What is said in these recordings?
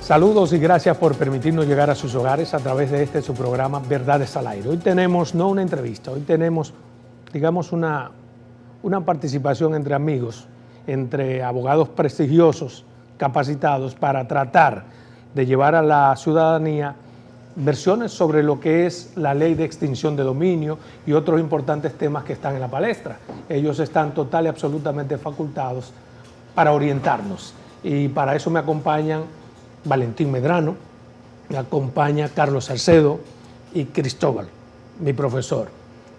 Saludos y gracias por permitirnos llegar a sus hogares a través de su programa Verdades al Aire. Hoy tenemos no una entrevista, hoy tenemos, digamos, una participación entre amigos, entre abogados prestigiosos, capacitados para tratar de llevar a la ciudadanía versiones sobre lo que es la ley de extinción de dominio y otros importantes temas que están en la palestra. Ellos están total y absolutamente facultados para orientarnos y para eso me acompañan Valentín Medrano, me acompaña Carlos Salcedo y Cristóbal, mi profesor.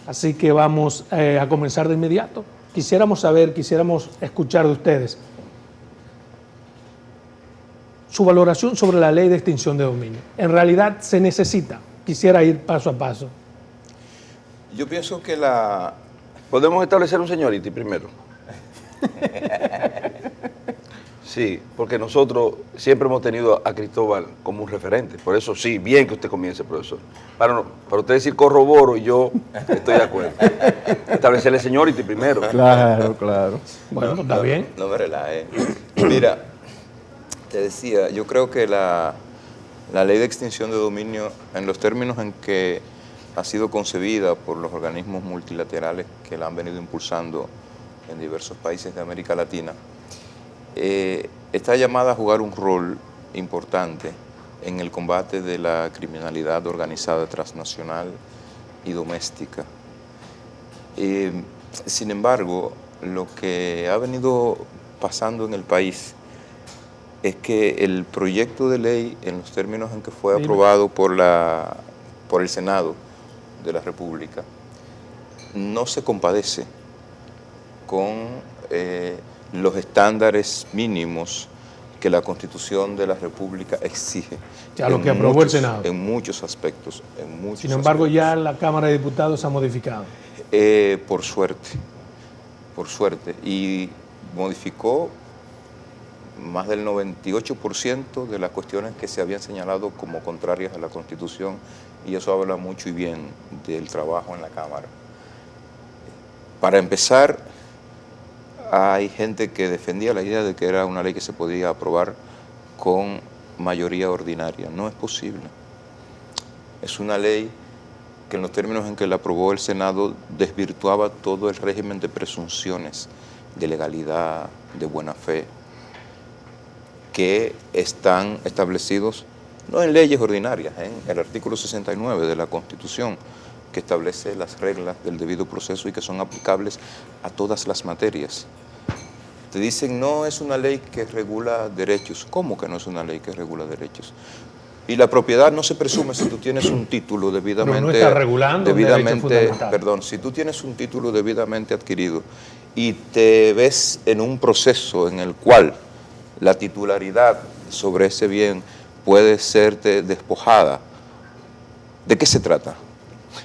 Así que vamos a comenzar de inmediato. Quisiéramos escuchar de ustedes su valoración sobre la ley de extinción de dominio. En realidad se necesita, quisiera ir paso a paso. Yo pienso que podemos establecer un seniority primero. Sí, porque nosotros siempre hemos tenido a Cristóbal como un referente. Por eso sí, bien que usted comience, profesor. Para usted decir corroboro y yo estoy de acuerdo. Establecerle seniority primero. Claro, claro. Bueno, está bien. No me relaje. Mira, te decía, yo creo que la ley de extinción de dominio, en los términos en que ha sido concebida por los organismos multilaterales que la han venido impulsando en diversos países de América Latina, está llamada a jugar un rol importante en el combate de la criminalidad organizada transnacional y doméstica. Sin embargo, lo que ha venido pasando en el país es que el proyecto de ley, en los términos en que fue aprobado por el Senado de la República, no se compadece con los estándares mínimos que la Constitución de la República exige. Ya lo que aprobó el Senado. En muchos aspectos. Sin embargo, ya la Cámara de Diputados ha modificado. Por suerte. Y modificó más del 98% de las cuestiones que se habían señalado como contrarias a la Constitución, y eso habla mucho y bien del trabajo en la Cámara. Para empezar, hay gente que defendía la idea de que era una ley que se podía aprobar con mayoría ordinaria. No es posible. Es una ley que en los términos en que la aprobó el Senado desvirtuaba todo el régimen de presunciones de legalidad, de buena fe, que están establecidos no en leyes ordinarias, en el artículo 69 de la Constitución, que establece las reglas del debido proceso y que son aplicables a todas las materias. Te dicen, no es una ley que regula derechos. ¿Cómo que no es una ley que regula derechos? Y la propiedad no se presume si tú tienes un título debidamente... Pero no está regulando un derecho fundamental. Perdón, si tú tienes un título debidamente adquirido y te ves en un proceso en el cual la titularidad sobre ese bien puede serte despojada, ¿de qué se trata?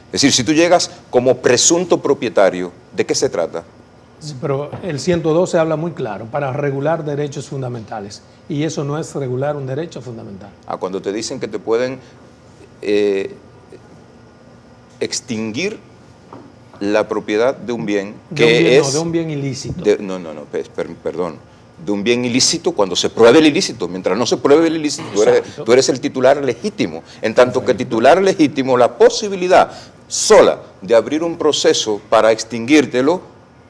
Es decir, si tú llegas como presunto propietario, ¿de qué se trata? Sí, pero el 112 habla muy claro, para regular derechos fundamentales, y eso no es regular un derecho fundamental. Cuando te dicen que te pueden extinguir la propiedad de un bien de un bien ilícito. Perdón. De un bien ilícito cuando se pruebe el ilícito. Mientras no se pruebe el ilícito, tú eres el titular legítimo. En tanto que titular legítimo, la posibilidad sola de abrir un proceso para extinguírtelo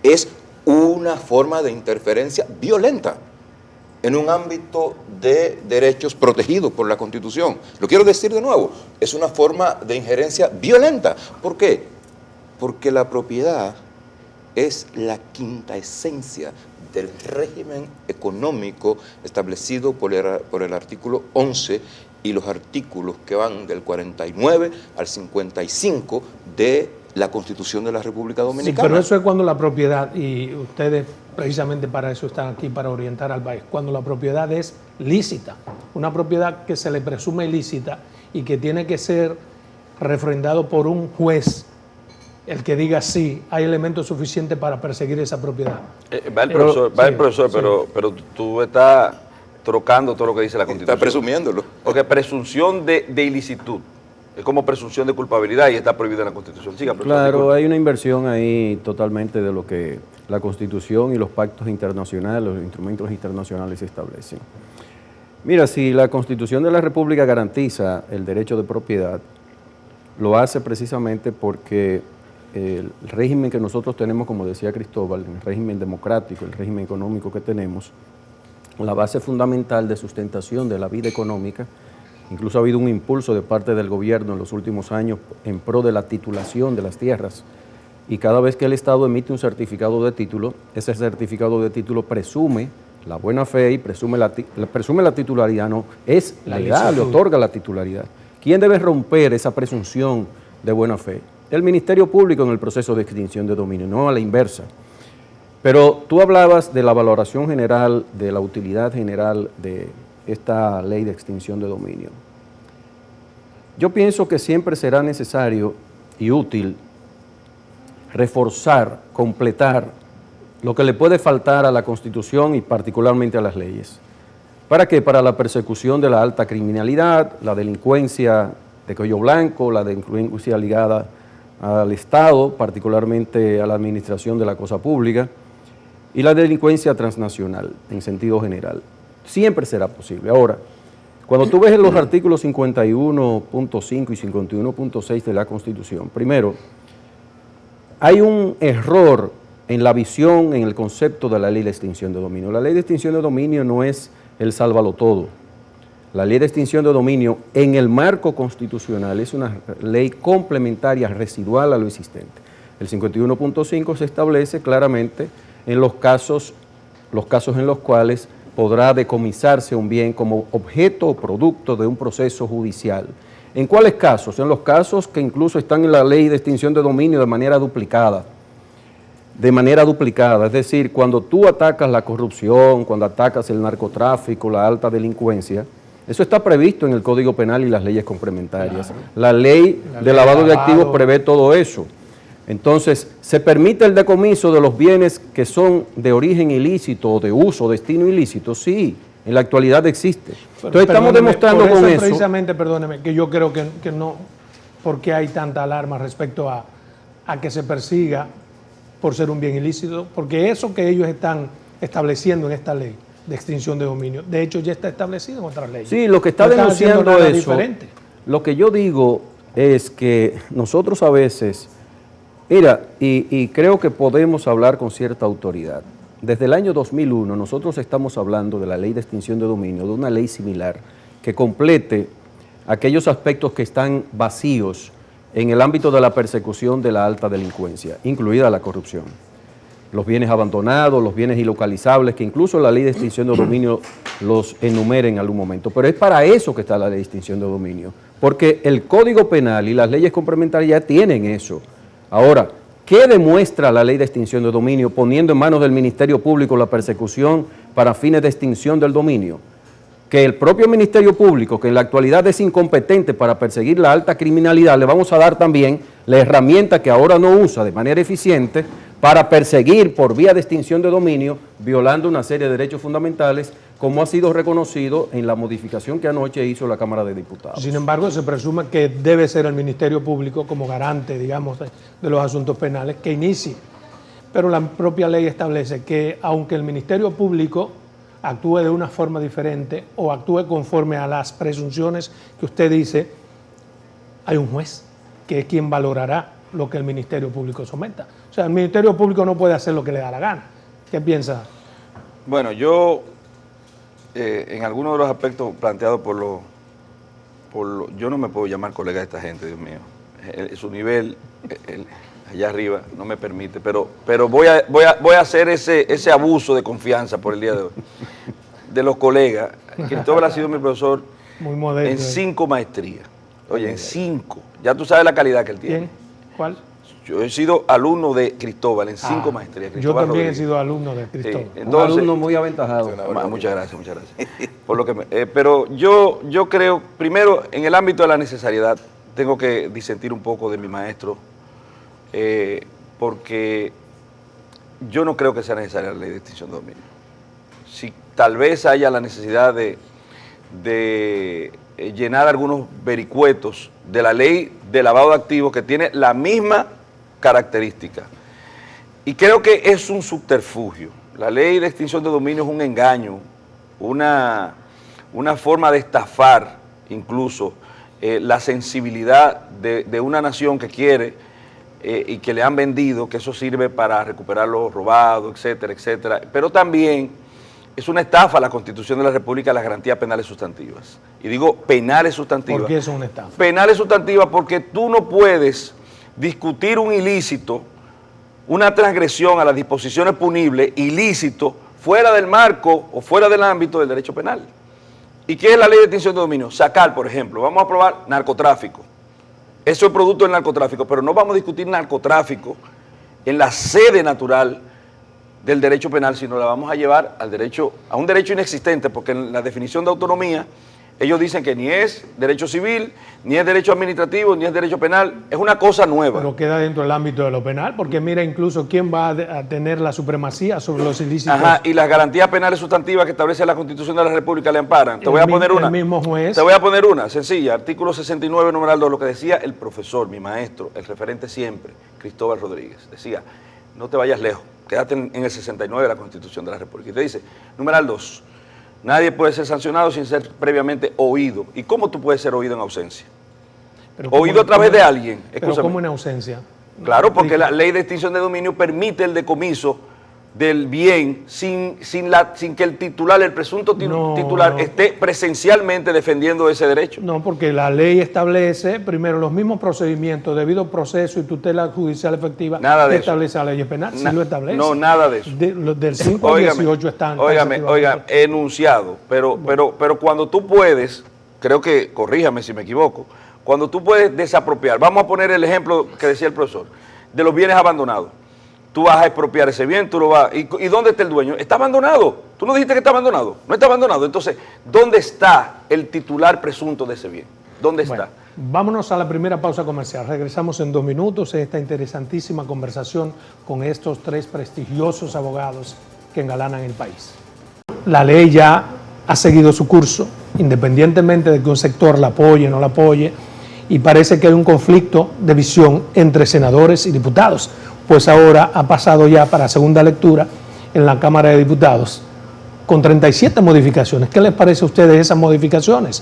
es una forma de interferencia violenta en un ámbito de derechos protegidos por la Constitución. Lo quiero decir de nuevo, es una forma de injerencia violenta. ¿Por qué? Porque la propiedad es la quinta esencia del régimen económico establecido por el artículo 11 y los artículos que van del 49 al 55 de la Constitución de la República Dominicana. Sí, pero eso es cuando la propiedad, y ustedes precisamente para eso están aquí, para orientar al país, cuando la propiedad es lícita, una propiedad que se le presume ilícita y que tiene que ser refrendado por un juez, el que diga sí, hay elementos suficientes para perseguir esa propiedad. Va el profesor, pero tú estás trocando todo lo que dice la Constitución. Está presumiéndolo. Porque presunción de ilicitud es como presunción de culpabilidad y está prohibida en la Constitución. Siga, profesor. Claro, hay una inversión ahí totalmente de lo que la Constitución y los pactos internacionales, los instrumentos internacionales establecen. Mira, si la Constitución de la República garantiza el derecho de propiedad, lo hace precisamente porque el régimen que nosotros tenemos, como decía Cristóbal, el régimen democrático, el régimen económico que tenemos, la base fundamental de sustentación de la vida económica, incluso ha habido un impulso de parte del gobierno en los últimos años en pro de la titulación de las tierras, y cada vez que el Estado emite un certificado de título, ese certificado de título presume la buena fe y presume la titularidad, no, es legal, le otorga la titularidad. ¿Quién debe romper esa presunción de buena fe? El Ministerio Público en el proceso de extinción de dominio, no a la inversa. Pero tú hablabas de la valoración general, de la utilidad general de esta ley de extinción de dominio. Yo pienso que siempre será necesario y útil reforzar, completar lo que le puede faltar a la Constitución y particularmente a las leyes. ¿Para qué? Para la persecución de la alta criminalidad, la delincuencia de cuello blanco, la delincuencia ligada al Estado, particularmente a la administración de la cosa pública, y la delincuencia transnacional en sentido general. Siempre será posible. Ahora, cuando tú ves en los artículos 51.5 y 51.6 de la Constitución, primero, hay un error en la visión, en el concepto de la ley de extinción de dominio. La ley de extinción de dominio no es el sálvalo todo. La ley de extinción de dominio en el marco constitucional es una ley complementaria residual a lo existente. El 51.5 se establece claramente en los casos en los cuales podrá decomisarse un bien como objeto o producto de un proceso judicial. ¿En cuáles casos? En los casos que incluso están en la ley de extinción de dominio de manera duplicada. Es decir, cuando tú atacas la corrupción, cuando atacas el narcotráfico, la alta delincuencia, eso está previsto en el Código Penal y las leyes complementarias. Claro. La ley de lavado de activos prevé todo eso. Entonces, ¿se permite el decomiso de los bienes que son de origen ilícito o de uso o destino ilícito? Sí, en la actualidad existe. Entonces, estamos demostrando con eso. Precisamente, perdóneme, que yo creo que no, porque hay tanta alarma respecto a que se persiga por ser un bien ilícito, porque eso que ellos están estableciendo en esta ley de extinción de dominio, de hecho ya está establecido en otras leyes. Sí, lo que está denunciando eso, diferente. Lo que yo digo es que nosotros a veces, mira, y creo que podemos hablar con cierta autoridad. Desde el año 2001 nosotros estamos hablando de la ley de extinción de dominio, de una ley similar que complete aquellos aspectos que están vacíos en el ámbito de la persecución de la alta delincuencia, incluida la corrupción. Los bienes abandonados, los bienes ilocalizables, que incluso la ley de extinción de dominio los enumera en algún momento. Pero es para eso que está la ley de extinción de dominio, porque el Código Penal y las leyes complementarias ya tienen eso. Ahora, ¿qué demuestra la ley de extinción de dominio poniendo en manos del Ministerio Público la persecución para fines de extinción del dominio? Que el propio Ministerio Público, que en la actualidad es incompetente para perseguir la alta criminalidad, le vamos a dar también la herramienta que ahora no usa de manera eficiente para perseguir por vía de extinción de dominio, violando una serie de derechos fundamentales, como ha sido reconocido en la modificación que anoche hizo la Cámara de Diputados. Sin embargo, se presume que debe ser el Ministerio Público como garante, digamos, de los asuntos penales que inicie. Pero la propia ley establece que aunque el Ministerio Público actúe de una forma diferente o actúe conforme a las presunciones que usted dice, hay un juez que es quien valorará lo que el Ministerio Público someta. O sea, el Ministerio Público no puede hacer lo que le da la gana. ¿Qué piensa? Bueno, yo, en algunos de los aspectos planteados yo no me puedo llamar colega de esta gente, Dios mío. Su nivel, allá arriba, no me permite, pero voy a hacer ese abuso de confianza por el día de hoy. De los colegas. Cristóbal ha sido mi profesor muy modesto, en 5 maestrías. Oye, en 5. Ya tú sabes la calidad que él tiene. ¿Quién? ¿Cuál? Yo he sido alumno de Cristóbal en 5 maestrías. Yo también he sido alumno de Cristóbal. Sí, entonces, un alumno muy aventajado. Muchas gracias. Por lo que pero yo creo, primero, en el ámbito de la necesariedad, tengo que disentir un poco de mi maestro, porque yo no creo que sea necesaria la ley de extinción de dominio. Si tal vez haya la necesidad de llenar algunos vericuetos de la ley de lavado de activos que tiene la misma característica. Y creo que es un subterfugio. La ley de extinción de dominio es un engaño, una forma de estafar incluso la sensibilidad de una nación que quiere y que le han vendido que eso sirve para recuperar lo robado, etcétera, etcétera. Pero también es una estafa a la Constitución de la República, las garantías penales sustantivas. Y digo penales sustantivas. ¿Por qué es una estafa? Penales sustantivas porque tú no puedes discutir un ilícito, una transgresión a las disposiciones punibles, ilícito, fuera del marco o fuera del ámbito del derecho penal. ¿Y qué es la ley de extinción de dominio? Sacar, por ejemplo, vamos a probar narcotráfico. Eso es producto del narcotráfico, pero no vamos a discutir narcotráfico en la sede natural del derecho penal, sino la vamos a llevar a un derecho inexistente, porque en la definición de autonomía ellos dicen que ni es derecho civil, ni es derecho administrativo, ni es derecho penal, es una cosa nueva. Pero queda dentro del ámbito de lo penal, porque mira incluso quién va a tener la supremacía sobre los ilícitos. Ajá, y las garantías penales sustantivas que establece la Constitución de la República le amparan. Te voy a poner una. El mismo juez. Te voy a poner una, sencilla, artículo 69, numeral 2, lo que decía el profesor, mi maestro, el referente siempre, Cristóbal Rodríguez, decía, no te vayas lejos, quédate en el 69 de la Constitución de la República. Y te dice, numeral 2, nadie puede ser sancionado sin ser previamente oído. ¿Y cómo tú puedes ser oído en ausencia? Oído a través de alguien. Pero ¿cómo en ausencia? Claro, porque la ley de extinción de dominio permite el decomiso del bien sin que el titular, el presunto titular, esté presencialmente defendiendo ese derecho. No, porque la ley establece primero los mismos procedimientos, debido proceso y tutela judicial efectiva. Nada de eso. Establece la ley penal, sí lo establece. No, nada de eso. Del 5 al 18 están. Oiga, enunciado, pero cuando tú puedes, creo que, corríjame si me equivoco, cuando tú puedes desapropiar, vamos a poner el ejemplo que decía el profesor, de los bienes abandonados. Tú vas a expropiar ese bien, tú lo vas... ¿Y dónde está el dueño? Está abandonado. Tú no dijiste que está abandonado. No está abandonado. Entonces, ¿dónde está el titular presunto de ese bien? ¿Dónde está? Bueno, vámonos a la primera pausa comercial. Regresamos en 2 minutos en esta interesantísima conversación con estos 3 prestigiosos abogados que engalanan el país. La ley ya ha seguido su curso, independientemente de que un sector la apoye o no la apoye, y parece que hay un conflicto de visión entre senadores y diputados, pues ahora ha pasado ya para segunda lectura en la Cámara de Diputados con 37 modificaciones. ¿Qué les parece a ustedes esas modificaciones?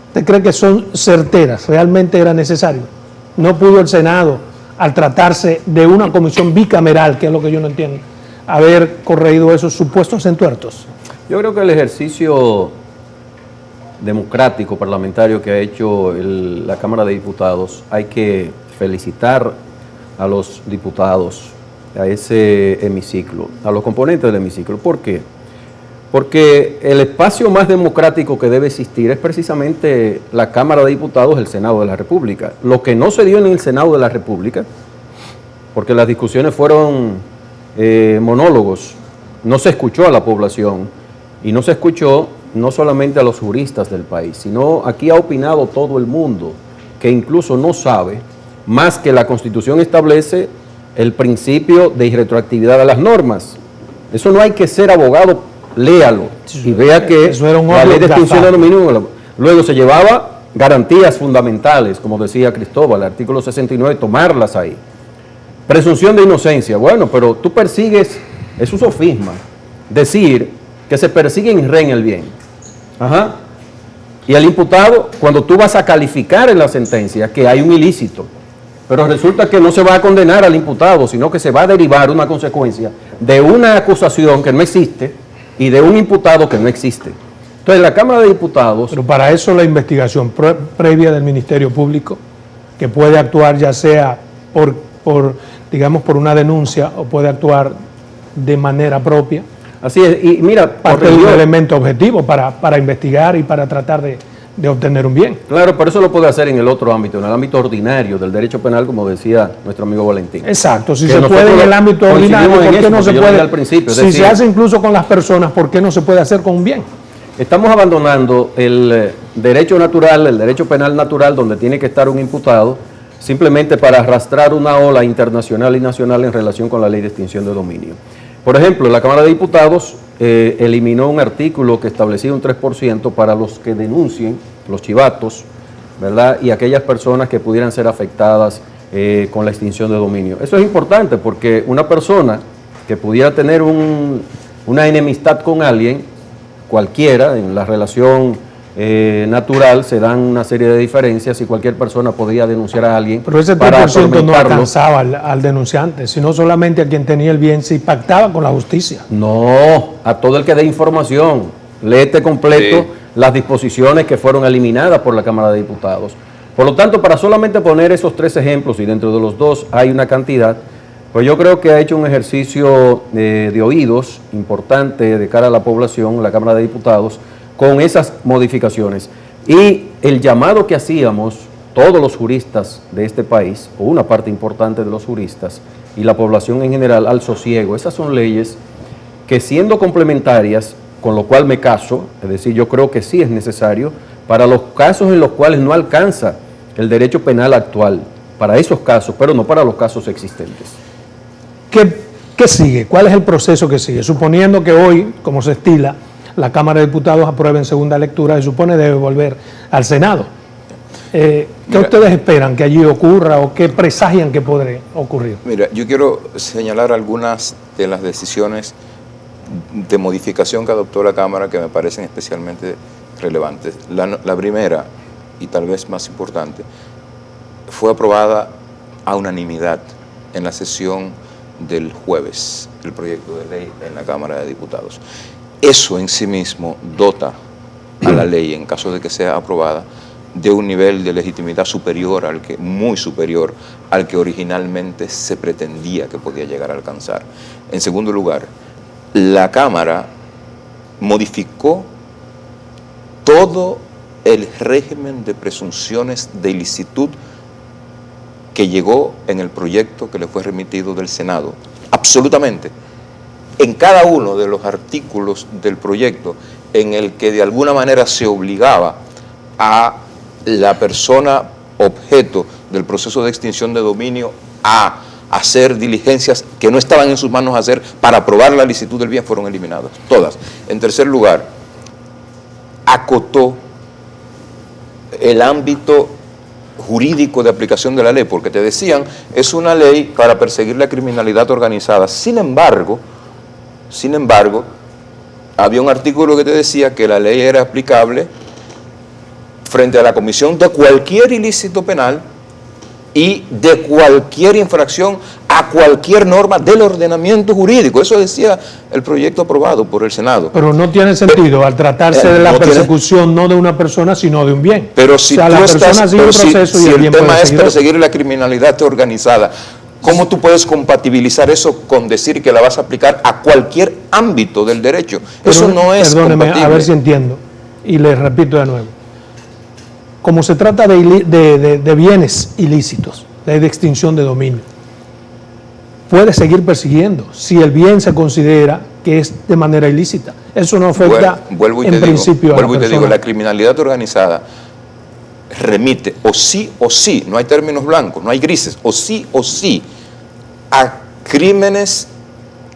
¿Usted cree que son certeras? ¿Realmente era necesario? ¿No pudo el Senado, al tratarse de una comisión bicameral, que es lo que yo no entiendo, haber corregido esos supuestos entuertos? Yo creo que el ejercicio democrático parlamentario que ha hecho la Cámara de Diputados, hay que felicitar a los diputados, a ese hemiciclo, a los componentes del hemiciclo. ¿Por qué? Porque el espacio más democrático que debe existir es precisamente la Cámara de Diputados, el Senado de la República. Lo que no se dio en el Senado de la República, porque las discusiones fueron monólogos, no se escuchó a la población y no se escuchó no solamente a los juristas del país, sino aquí ha opinado todo el mundo, que incluso no sabe más que la Constitución establece el principio de irretroactividad de las normas. Eso no hay que ser abogado, léalo y vea que la ley de extinción de dominio luego se llevaba garantías fundamentales, como decía Cristóbal, el artículo 69, tomarlas ahí. Presunción de inocencia, bueno, pero tú persigues, es un sofisma, decir que se persigue en re en el bien. Ajá. Y el imputado, cuando tú vas a calificar en la sentencia que hay un ilícito, pero resulta que no se va a condenar al imputado, sino que se va a derivar una consecuencia de una acusación que no existe y de un imputado que no existe. Entonces la Cámara de Diputados... Pero para eso la investigación previa del Ministerio Público, que puede actuar ya sea digamos, por una denuncia o puede actuar de manera propia. Así es, y mira, parte de un elemento objetivo para investigar y para tratar de obtener un bien. Claro, pero eso lo puede hacer en el otro ámbito, en el ámbito ordinario del derecho penal, como decía nuestro amigo Valentín. Exacto, si se puede en el ámbito ordinario, ¿por qué no se puede? Al principio, si se hace incluso con las personas, ¿por qué no se puede hacer con un bien? Estamos abandonando el derecho natural, el derecho penal natural, donde tiene que estar un imputado, simplemente para arrastrar una ola internacional y nacional en relación con la ley de extinción de dominio. Por ejemplo, la Cámara de Diputados eliminó un artículo que establecía un 3% para los que denuncien, los chivatos, ¿verdad? Y aquellas personas que pudieran ser afectadas con la extinción de dominio. Eso es importante porque una persona que pudiera tener una enemistad con alguien, cualquiera, en la relación natural se dan una serie de diferencias y cualquier persona podría denunciar a alguien. Pero ese 3% para no atormentarlo. alcanzaba al denunciante, sino solamente a quien tenía el bien, se pactaba con la justicia. No, a todo el que dé información. Léete completo Sí. las disposiciones que fueron eliminadas por la Cámara de Diputados. Por lo tanto, para solamente poner esos 3 ejemplos, y dentro de los 2 hay una cantidad, pues yo creo que ha hecho un ejercicio de oídos importante de cara a la población, la Cámara de Diputados, con esas modificaciones. Y el llamado que hacíamos todos los juristas de este país, o una parte importante de los juristas, y la población en general, al sosiego. Esas son leyes que, siendo complementarias, con lo cual me caso, es decir, yo creo que sí es necesario, para los casos en los cuales no alcanza el derecho penal actual, para esos casos, pero no para los casos existentes. ¿Qué sigue? ¿Cuál es el proceso que sigue? Suponiendo que hoy, como se estila, la Cámara de Diputados apruebe en segunda lectura, se supone debe volver al Senado. ¿Qué ustedes esperan que allí ocurra o qué presagian que podría ocurrir? Mira, yo quiero señalar algunas de las decisiones de modificación que adoptó la Cámara que me parecen especialmente relevantes. La primera, y tal vez más importante, fue aprobada a unanimidad en la sesión del jueves, el proyecto de ley en la Cámara de Diputados. Eso en sí mismo dota a la ley, en caso de que sea aprobada, de un nivel de legitimidad superior muy superior al que originalmente se pretendía que podía llegar a alcanzar. En segundo lugar, la Cámara modificó todo el régimen de presunciones de ilicitud que llegó en el proyecto que le fue remitido del Senado. Absolutamente. En cada uno de los artículos del proyecto en el que de alguna manera se obligaba a la persona objeto del proceso de extinción de dominio a hacer diligencias que no estaban en sus manos hacer para probar la licitud del bien, fueron eliminadas, todas. En tercer lugar, acotó el ámbito jurídico de aplicación de la ley, porque te decían, es una ley para perseguir la criminalidad organizada. Sin embargo, había un artículo que te decía que la ley era aplicable frente a la comisión de cualquier ilícito penal y de cualquier infracción a cualquier norma del ordenamiento jurídico. Eso decía el proyecto aprobado por el Senado. Pero no tiene sentido al tratarse de la persecución no de una persona, sino de un bien. Pero si la persona sigue un proceso y el bien tema puede es seguir. perseguir la criminalidad organizada, ¿cómo tú puedes compatibilizar eso con decir que la vas a aplicar a cualquier ámbito del derecho? Eso no es Perdóneme, compatible. a ver si entiendo. Y les repito de nuevo. Como se trata de bienes ilícitos, ley de extinción de dominio, puede seguir persiguiendo si el bien se considera que es de manera ilícita. Eso no afecta en principio a la persona. La criminalidad organizada remite o sí, no hay términos blancos, no hay grises, o sí, a crímenes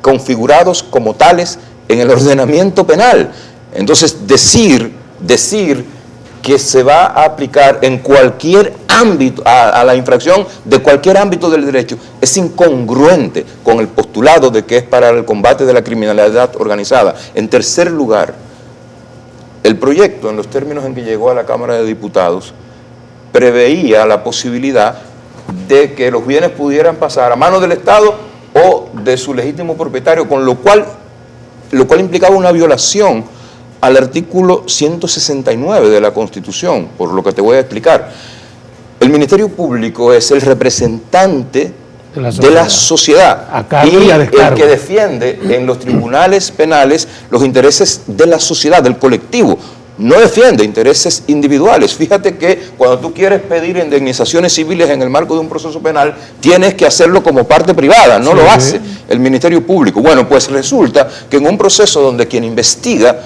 configurados como tales en el ordenamiento penal. Entonces, decir que se va a aplicar en cualquier ámbito, a la infracción de cualquier ámbito del derecho, es incongruente con el postulado de que es para el combate de la criminalidad organizada. En tercer lugar, el proyecto, en los términos en que llegó a la Cámara de Diputados, preveía la posibilidad de que los bienes pudieran pasar a manos del Estado o de su legítimo propietario, con lo cual implicaba una violación al artículo 169 de la Constitución, por lo que te voy a explicar. El Ministerio Público es el representante de la sociedad A cargo y a descargo. el que defiende en los tribunales penales los intereses de la sociedad, del colectivo. No defiende intereses individuales. Fíjate que cuando tú quieres pedir indemnizaciones civiles en el marco de un proceso penal, tienes que hacerlo como parte privada, no lo hace el Ministerio Público. Bueno, pues resulta que en un proceso donde quien investiga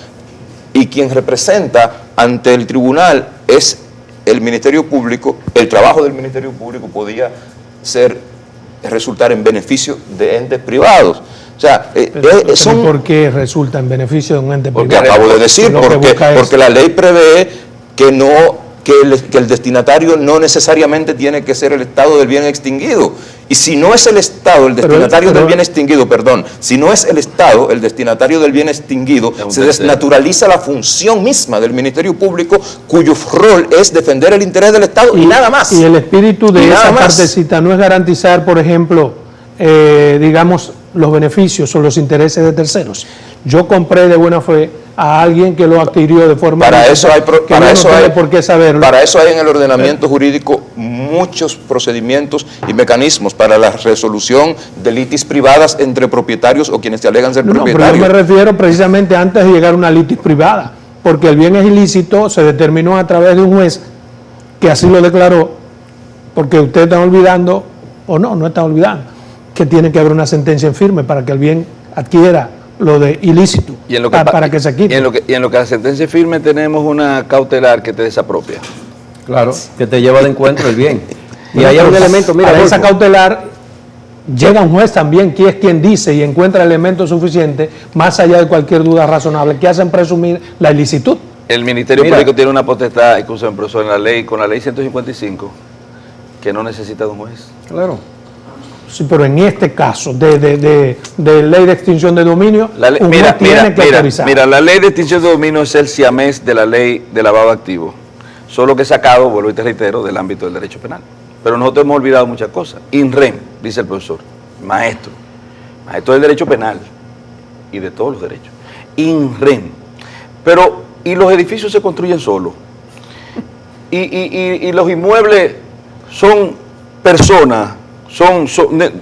y quien representa ante el tribunal es el Ministerio Público, el trabajo del Ministerio Público podía resultar en beneficio de entes privados. O sea, ¿por qué resulta en beneficio de un ente porque privado? acabo de decir, porque la ley prevé que el destinatario no necesariamente tiene que ser el estado del bien extinguido. Y si no es el Estado el destinatario del bien extinguido, perdón, si no es el Estado el destinatario del bien extinguido, se desnaturaliza la función misma del Ministerio Público, cuyo rol es defender el interés del Estado y nada más. Y el espíritu de esa partecita no es garantizar, por ejemplo, digamos, los beneficios o los intereses de terceros. Yo compré de buena fe a alguien que lo adquirió de forma para eso hay por qué saberlo. Para eso hay en el ordenamiento jurídico muchos procedimientos y mecanismos para la resolución de litis privadas entre propietarios o quienes se alegan ser propietarios. Pero yo me refiero precisamente antes de llegar a una litis privada, porque el bien es ilícito, se determinó a través de un juez que así lo declaró, porque ustedes están olvidando, o no están olvidando, que tiene que haber una sentencia en firme para que el bien adquiera lo de ilícito, y en lo que, para que se quite. Y en lo que la sentencia firme tenemos una cautelar que te desapropia. Claro, que te lleva de encuentro el bien. Y hay un elemento, mira, para esa cautelar llega un juez también, que es quien dice y encuentra elementos suficientes, más allá de cualquier duda razonable, que hacen presumir la ilicitud. El Ministerio Público tiene una potestad, escúchame, profesor, en la ley, con la ley 155, que no necesita de un juez. Claro. Sí, pero en este caso de ley de extinción de dominio, mira, la ley de extinción de dominio es el siamés de la ley de lavado de activos, solo que sacado, vuelvo y te reitero, del ámbito del derecho penal. Pero nosotros hemos olvidado muchas cosas. INREM, dice el profesor, maestro del derecho penal y de todos los derechos. INREM. Pero, y los edificios se construyen solos. Y los inmuebles son personas.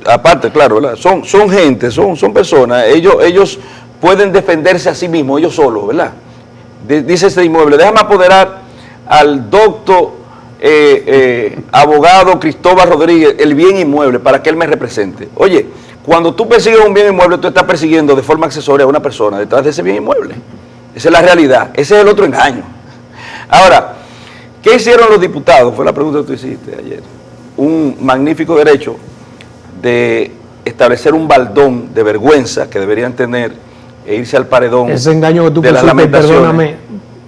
Aparte, claro, ¿verdad? Son gente, son personas, ellos pueden defenderse a sí mismos, ellos solos, ¿verdad? Dice este inmueble, déjame apoderar al doctor abogado Cristóbal Rodríguez el bien inmueble para que él me represente. Oye, cuando tú persigues un bien inmueble, tú estás persiguiendo de forma accesoria a una persona detrás de ese bien inmueble. Esa es la realidad, ese es el otro engaño. Ahora, ¿qué hicieron los diputados? Fue la pregunta que tú hiciste ayer. Un magnífico derecho de establecer un baldón de vergüenza que deberían tener e irse al paredón. Ese engaño que tú pusiste, perdóname,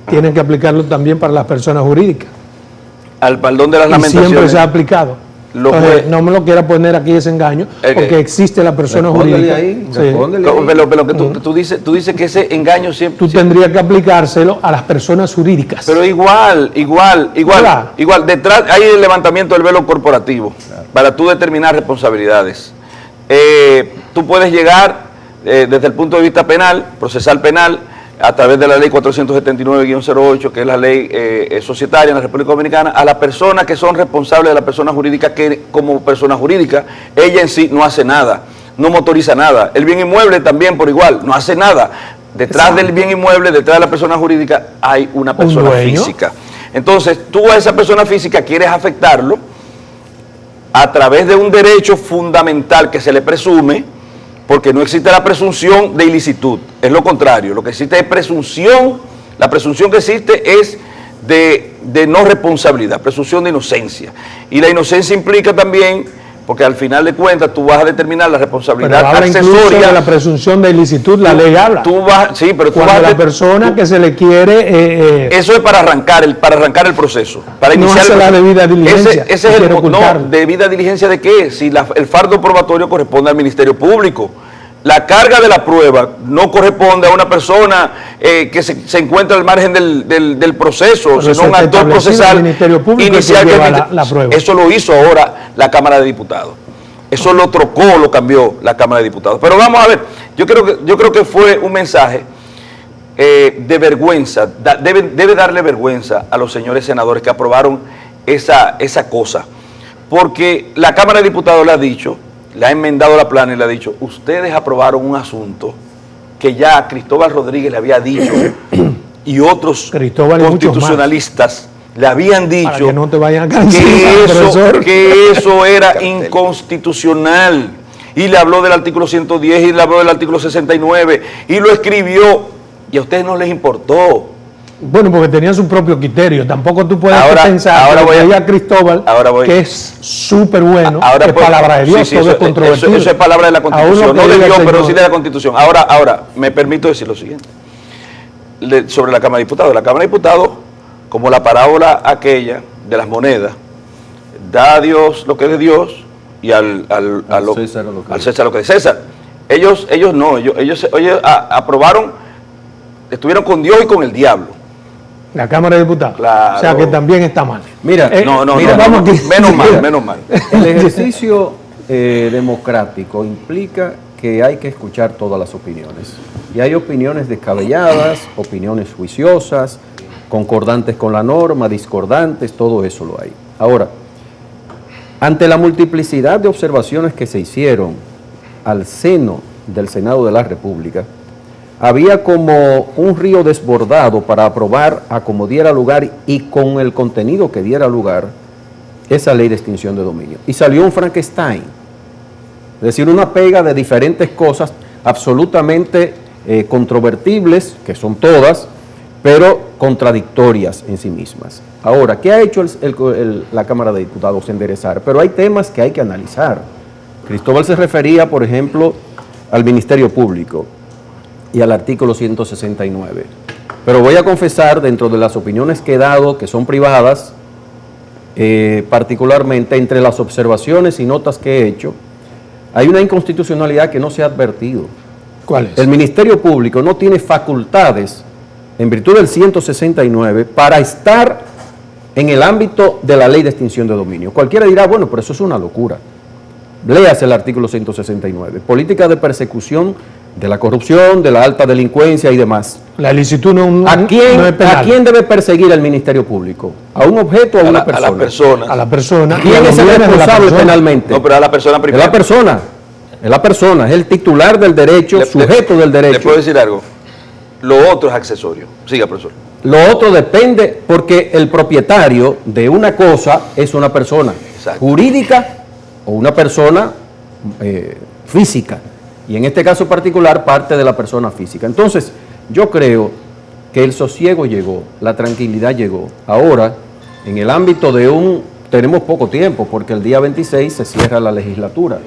tienen que aplicarlo también para las personas jurídicas. Al baldón de las lamentaciones. Siempre se ha aplicado. Entonces, no me lo quiera poner aquí ese engaño, porque existe la persona jurídica. Pero que tú dices que ese engaño siempre... Tú tendrías que aplicárselo a las personas jurídicas. Pero igual. Detrás hay el levantamiento del velo corporativo, para tú determinar responsabilidades. Tú puedes llegar desde el punto de vista penal, procesal penal, a través de la ley 479-08, que es la ley societaria en la República Dominicana, a las personas que son responsables de la persona jurídica, que como persona jurídica, ella en sí no hace nada, no motoriza nada. El bien inmueble también por igual, no hace nada. Detrás del bien inmueble, detrás de la persona jurídica, hay una persona física. Entonces, tú a esa persona física quieres afectarlo a través de un derecho fundamental que se le presume, porque no existe la presunción de ilicitud, es lo contrario, lo que existe es presunción, la presunción que existe es de no responsabilidad, presunción de inocencia, y la inocencia implica también, porque al final de cuentas tú vas a determinar la responsabilidad accesoria de la presunción de ilicitud, la ley habla. Cuando la persona que se le quiere... eso es para arrancar el proceso, para iniciar no hace la debida diligencia. Ese es ¿debida diligencia de qué? Si el fardo probatorio corresponde al Ministerio Público. La carga de la prueba no corresponde a una persona que se encuentra al margen del proceso, sino un actor procesal inicial que la prueba. Eso lo hizo ahora la Cámara de Diputados. Eso lo trocó, lo cambió la Cámara de Diputados. Pero vamos a ver, yo creo que fue un mensaje de vergüenza, debe darle vergüenza a los señores senadores que aprobaron esa cosa. Porque la Cámara de Diputados le ha dicho, le ha enmendado la plana y le ha dicho, ustedes aprobaron un asunto que ya Cristóbal Rodríguez le había dicho y otros constitucionalistas le habían dicho que, no te vayan a que eso era inconstitucional, y le habló del artículo 110 y le habló del artículo 69 y lo escribió, y a ustedes no les importó. Bueno, porque tenían su propio criterio. Tampoco tú puedes pensar que a Cristóbal, que es súper bueno, que es palabra de Dios, todo es controvertido. Eso es palabra de la Constitución, no de Dios, pero sí de la Constitución. Ahora, me permito decir lo siguiente. Sobre la Cámara de Diputados. La Cámara de Diputados, como la parábola aquella de las monedas, da a Dios lo que es de Dios y al César lo que César lo que es César. Ellos aprobaron, estuvieron con Dios y con el diablo. La Cámara de Diputados. Claro. O sea que también está mal. Mira, menos mal. El ejercicio democrático implica que hay que escuchar todas las opiniones. Y hay opiniones descabelladas, opiniones juiciosas, concordantes con la norma, discordantes, todo eso lo hay. Ahora, ante la multiplicidad de observaciones que se hicieron al seno del Senado de la República, había como un río desbordado para aprobar a como diera lugar y con el contenido que diera lugar esa ley de extinción de dominio. Y salió un Frankenstein, es decir, una pega de diferentes cosas absolutamente controvertibles, que son todas, pero contradictorias en sí mismas. Ahora, ¿qué ha hecho la Cámara de Diputados? Enderezar, pero hay temas que hay que analizar. Cristóbal se refería, por ejemplo, al Ministerio Público y al artículo 169. Pero voy a confesar, dentro de las opiniones que he dado, que son privadas, particularmente entre las observaciones y notas que he hecho, hay una inconstitucionalidad que no se ha advertido. ¿Cuál es? El Ministerio Público no tiene facultades, en virtud del 169, para estar en el ámbito de la ley de extinción de dominio. Cualquiera dirá, bueno, pero eso es una locura. Léase el artículo 169, política de persecución de la corrupción, de la alta delincuencia y demás. La licitud no ¿A es penal. ¿A quién debe perseguir el Ministerio Público? ¿A un objeto o a una persona? A la persona. A la persona. ¿Quién es el responsable penalmente? No, pero a la persona Es primero. la persona. Es la persona, es el titular del derecho, sujeto del derecho. ¿Le puedo decir algo? Lo otro es accesorio. Siga, profesor. Lo otro depende, porque el propietario de una cosa es una persona jurídica o una persona física. Y en este caso particular, parte de la persona física. Entonces, yo creo que el sosiego llegó, la tranquilidad llegó. Ahora, en el ámbito de tenemos poco tiempo, porque el día 26 se cierra la legislatura,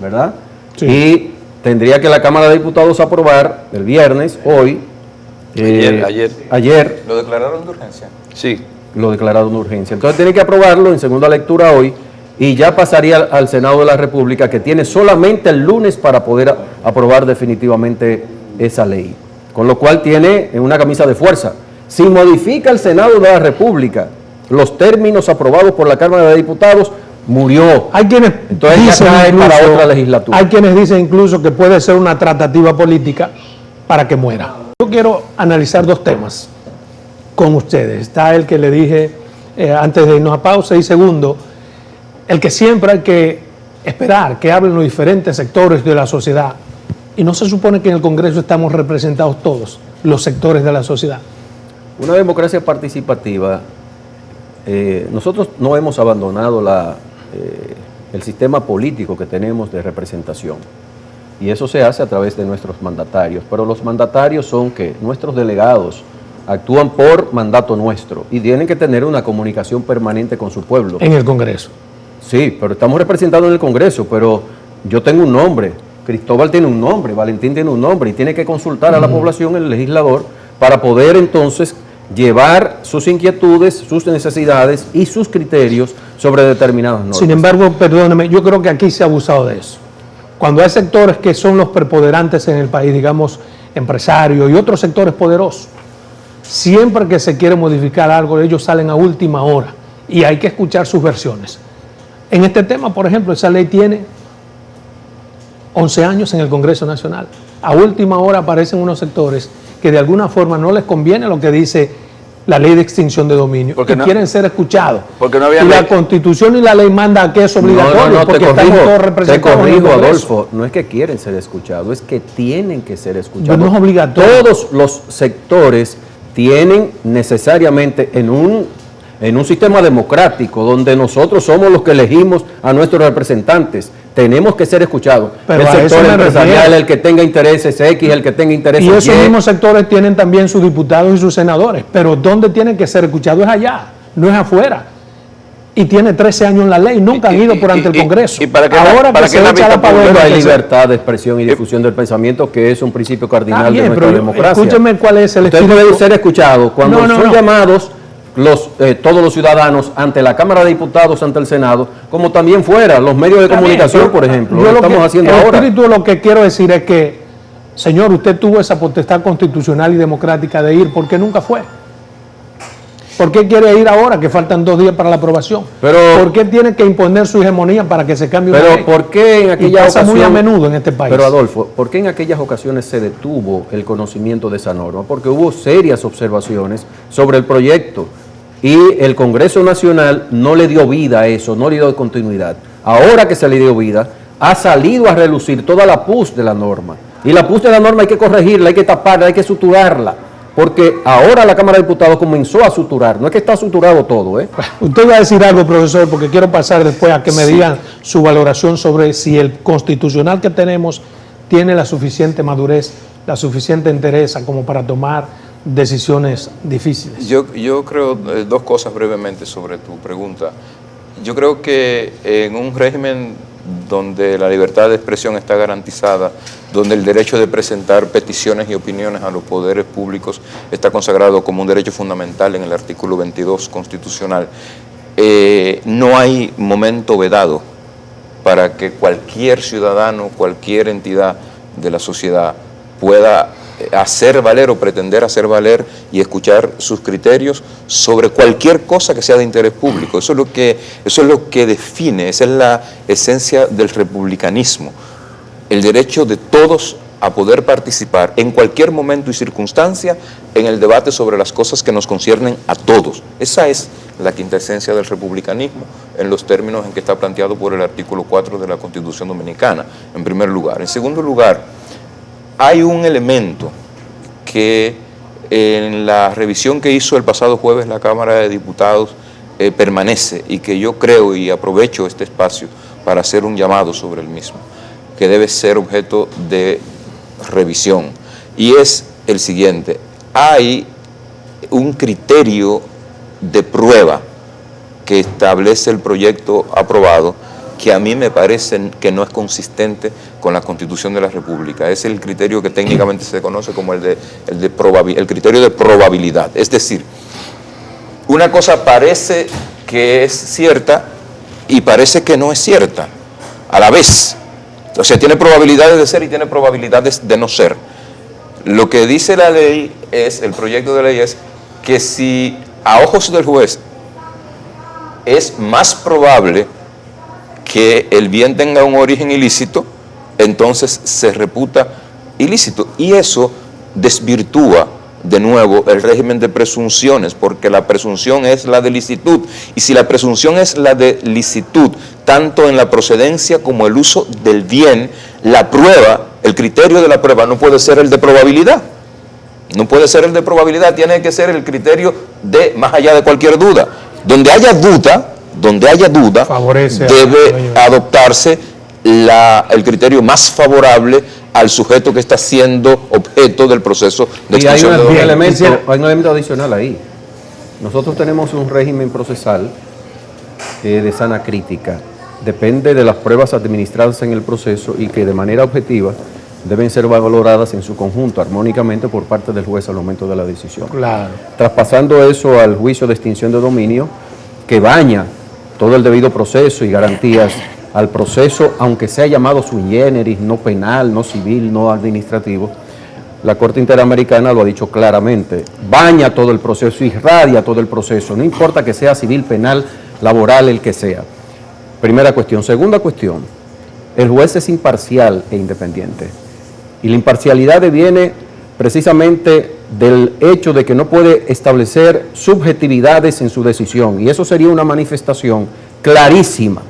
¿verdad? Sí. Y tendría que la Cámara de Diputados aprobar el viernes, hoy. Ayer. ¿Lo declararon de urgencia? Sí. Lo declararon de urgencia. Entonces tiene que aprobarlo en segunda lectura hoy y ya pasaría al Senado de la República, que tiene solamente el lunes para poder aprobar definitivamente esa ley. Con lo cual tiene una camisa de fuerza. Si modifica el Senado de la República los términos aprobados por la Cámara de Diputados, murió. Hay quienes Entonces dicen ya cae para otra legislatura. Hay quienes dicen incluso que puede ser una tratativa política para que muera. Yo quiero analizar dos temas con ustedes. Está el que le dije antes de irnos a pausa, y segundo, el que siempre hay que esperar que hablen los diferentes sectores de la sociedad. Y no se supone que en el Congreso estamos representados todos los sectores de la sociedad. Una democracia participativa, nosotros no hemos abandonado el sistema político que tenemos de representación. Y eso se hace a través de nuestros mandatarios. Pero los mandatarios son que nuestros delegados actúan por mandato nuestro y tienen que tener una comunicación permanente con su pueblo. En el Congreso. Sí, pero estamos representados en el Congreso, pero yo tengo un nombre, Cristóbal tiene un nombre, Valentín tiene un nombre y tiene que consultar a la población, el legislador, para poder entonces llevar sus inquietudes, sus necesidades y sus criterios sobre determinadas normas. Sin embargo, perdóneme, yo creo que aquí se ha abusado de eso. Cuando hay sectores que son los preponderantes en el país, digamos empresarios y otros sectores poderosos, siempre que se quiere modificar algo, ellos salen a última hora y hay que escuchar sus versiones. En este tema, por ejemplo, esa ley tiene 11 años en el Congreso Nacional. A última hora aparecen unos sectores que de alguna forma no les conviene lo que dice la ley de extinción de dominio, porque quieren ser escuchados. Porque no había y la ley. Constitución y la ley manda que es obligatorio, porque estamos todos representados. Te corrijo, en el Congreso. Adolfo, no es que quieren ser escuchados, es que tienen que ser escuchados. Pero no es obligatorio. Todos los sectores tienen necesariamente en un sistema democrático donde nosotros somos los que elegimos a nuestros representantes, tenemos que ser escuchados. Pero el a eso sector me empresarial, refiero. el que tenga intereses X, el que tenga intereses Y Y. esos mismos sectores tienen también sus diputados y sus senadores, pero ¿dónde tienen que ser escuchados? Es allá, no es afuera. Y tiene 13 años en la ley, nunca han ido por ante el Congreso. y para que ahora para que que se la echa la vista pública Pero pavera, hay que se- libertad de expresión y difusión del pensamiento, que es un principio cardinal Está bien, de nuestra pero democracia. escúcheme cuál es el Ustedes espíritu. pueden ser escuchados cuando No, son no. llamados todos los ciudadanos ante la Cámara de Diputados, ante el Senado, como también fuera, los medios de comunicación, por ejemplo. Lo estamos haciendo ahora. El espíritu, lo que quiero decir es que, señor, usted tuvo esa potestad constitucional y democrática de ir, ¿por qué nunca fue? ¿Por qué quiere ir ahora que faltan 2 días para la aprobación? ¿Por qué tiene que imponer su hegemonía para que se cambie una ley? ¿Por qué en aquellas ocasiones? Pasa muy a menudo en este país. Pero Adolfo, ¿por qué en aquellas ocasiones se detuvo el conocimiento de esa norma? Porque hubo serias observaciones sobre el proyecto y el Congreso Nacional no le dio vida a eso, no le dio continuidad. Ahora que se le dio vida, ha salido a relucir toda la pus de la norma. Y la pus de la norma hay que corregirla, hay que taparla, hay que suturarla. Porque ahora la Cámara de Diputados comenzó a suturar, no es que está suturado todo, ¿eh? Usted va a decir algo, profesor, porque quiero pasar después a que me digan su valoración sobre si el constitucional que tenemos tiene la suficiente madurez, la suficiente entereza como para tomar decisiones difíciles. Yo creo 2 cosas brevemente sobre tu pregunta. Yo creo que en un régimen donde la libertad de expresión está garantizada, donde el derecho de presentar peticiones y opiniones a los poderes públicos está consagrado como un derecho fundamental en el artículo 22 constitucional, no hay momento vedado para que cualquier ciudadano, cualquier entidad de la sociedad pueda hacer valer o pretender hacer valer y escuchar sus criterios sobre cualquier cosa que sea de interés público. Eso es lo que define, esa es la esencia del republicanismo, el derecho de todos a poder participar en cualquier momento y circunstancia en el debate sobre las cosas que nos conciernen a todos. Esa es la quintesencia del republicanismo en los términos en que está planteado por el artículo 4 de la Constitución Dominicana, en primer lugar. En segundo lugar, hay un elemento que en la revisión que hizo el pasado jueves la Cámara de Diputados permanece y que yo creo y aprovecho este espacio para hacer un llamado sobre el mismo, que debe ser objeto de revisión, y es el siguiente: hay un criterio de prueba que establece el proyecto aprobado que a mí me parece que no es consistente con la Constitución de la República. Es el criterio que técnicamente se conoce como el criterio de probabilidad. Es decir, una cosa parece que es cierta y parece que no es cierta a la vez. O sea, tiene probabilidades de ser y tiene probabilidades de no ser. Lo que dice la ley el proyecto de ley es que si a ojos del juez es más probable que el bien tenga un origen ilícito, entonces se reputa ilícito. Y eso desvirtúa de nuevo el régimen de presunciones, porque la presunción es la de licitud. Y si la presunción es la de licitud, tanto en la procedencia como el uso del bien, la prueba, el criterio de la prueba no puede ser el de probabilidad. No puede ser el de probabilidad, tiene que ser el criterio de más allá de cualquier duda. Donde haya duda, debe adoptarse el criterio más favorable al sujeto que está siendo objeto del proceso de extinción de dominio. Hay un elemento adicional ahí. Nosotros tenemos un régimen procesal de sana crítica. Depende de las pruebas administradas en el proceso y que de manera objetiva deben ser valoradas en su conjunto, armónicamente, por parte del juez al momento de la decisión. Claro. Traspasando eso al juicio de extinción de dominio, que baña todo el debido proceso y garantías al proceso, aunque sea llamado sui generis, no penal, no civil, no administrativo, la Corte Interamericana lo ha dicho claramente, baña todo el proceso, irradia todo el proceso, no importa que sea civil, penal, laboral, el que sea. Primera cuestión. Segunda cuestión, el juez es imparcial e independiente, y la imparcialidad deviene precisamente del hecho de que no puede establecer subjetividades en su decisión, y eso sería una manifestación clarísima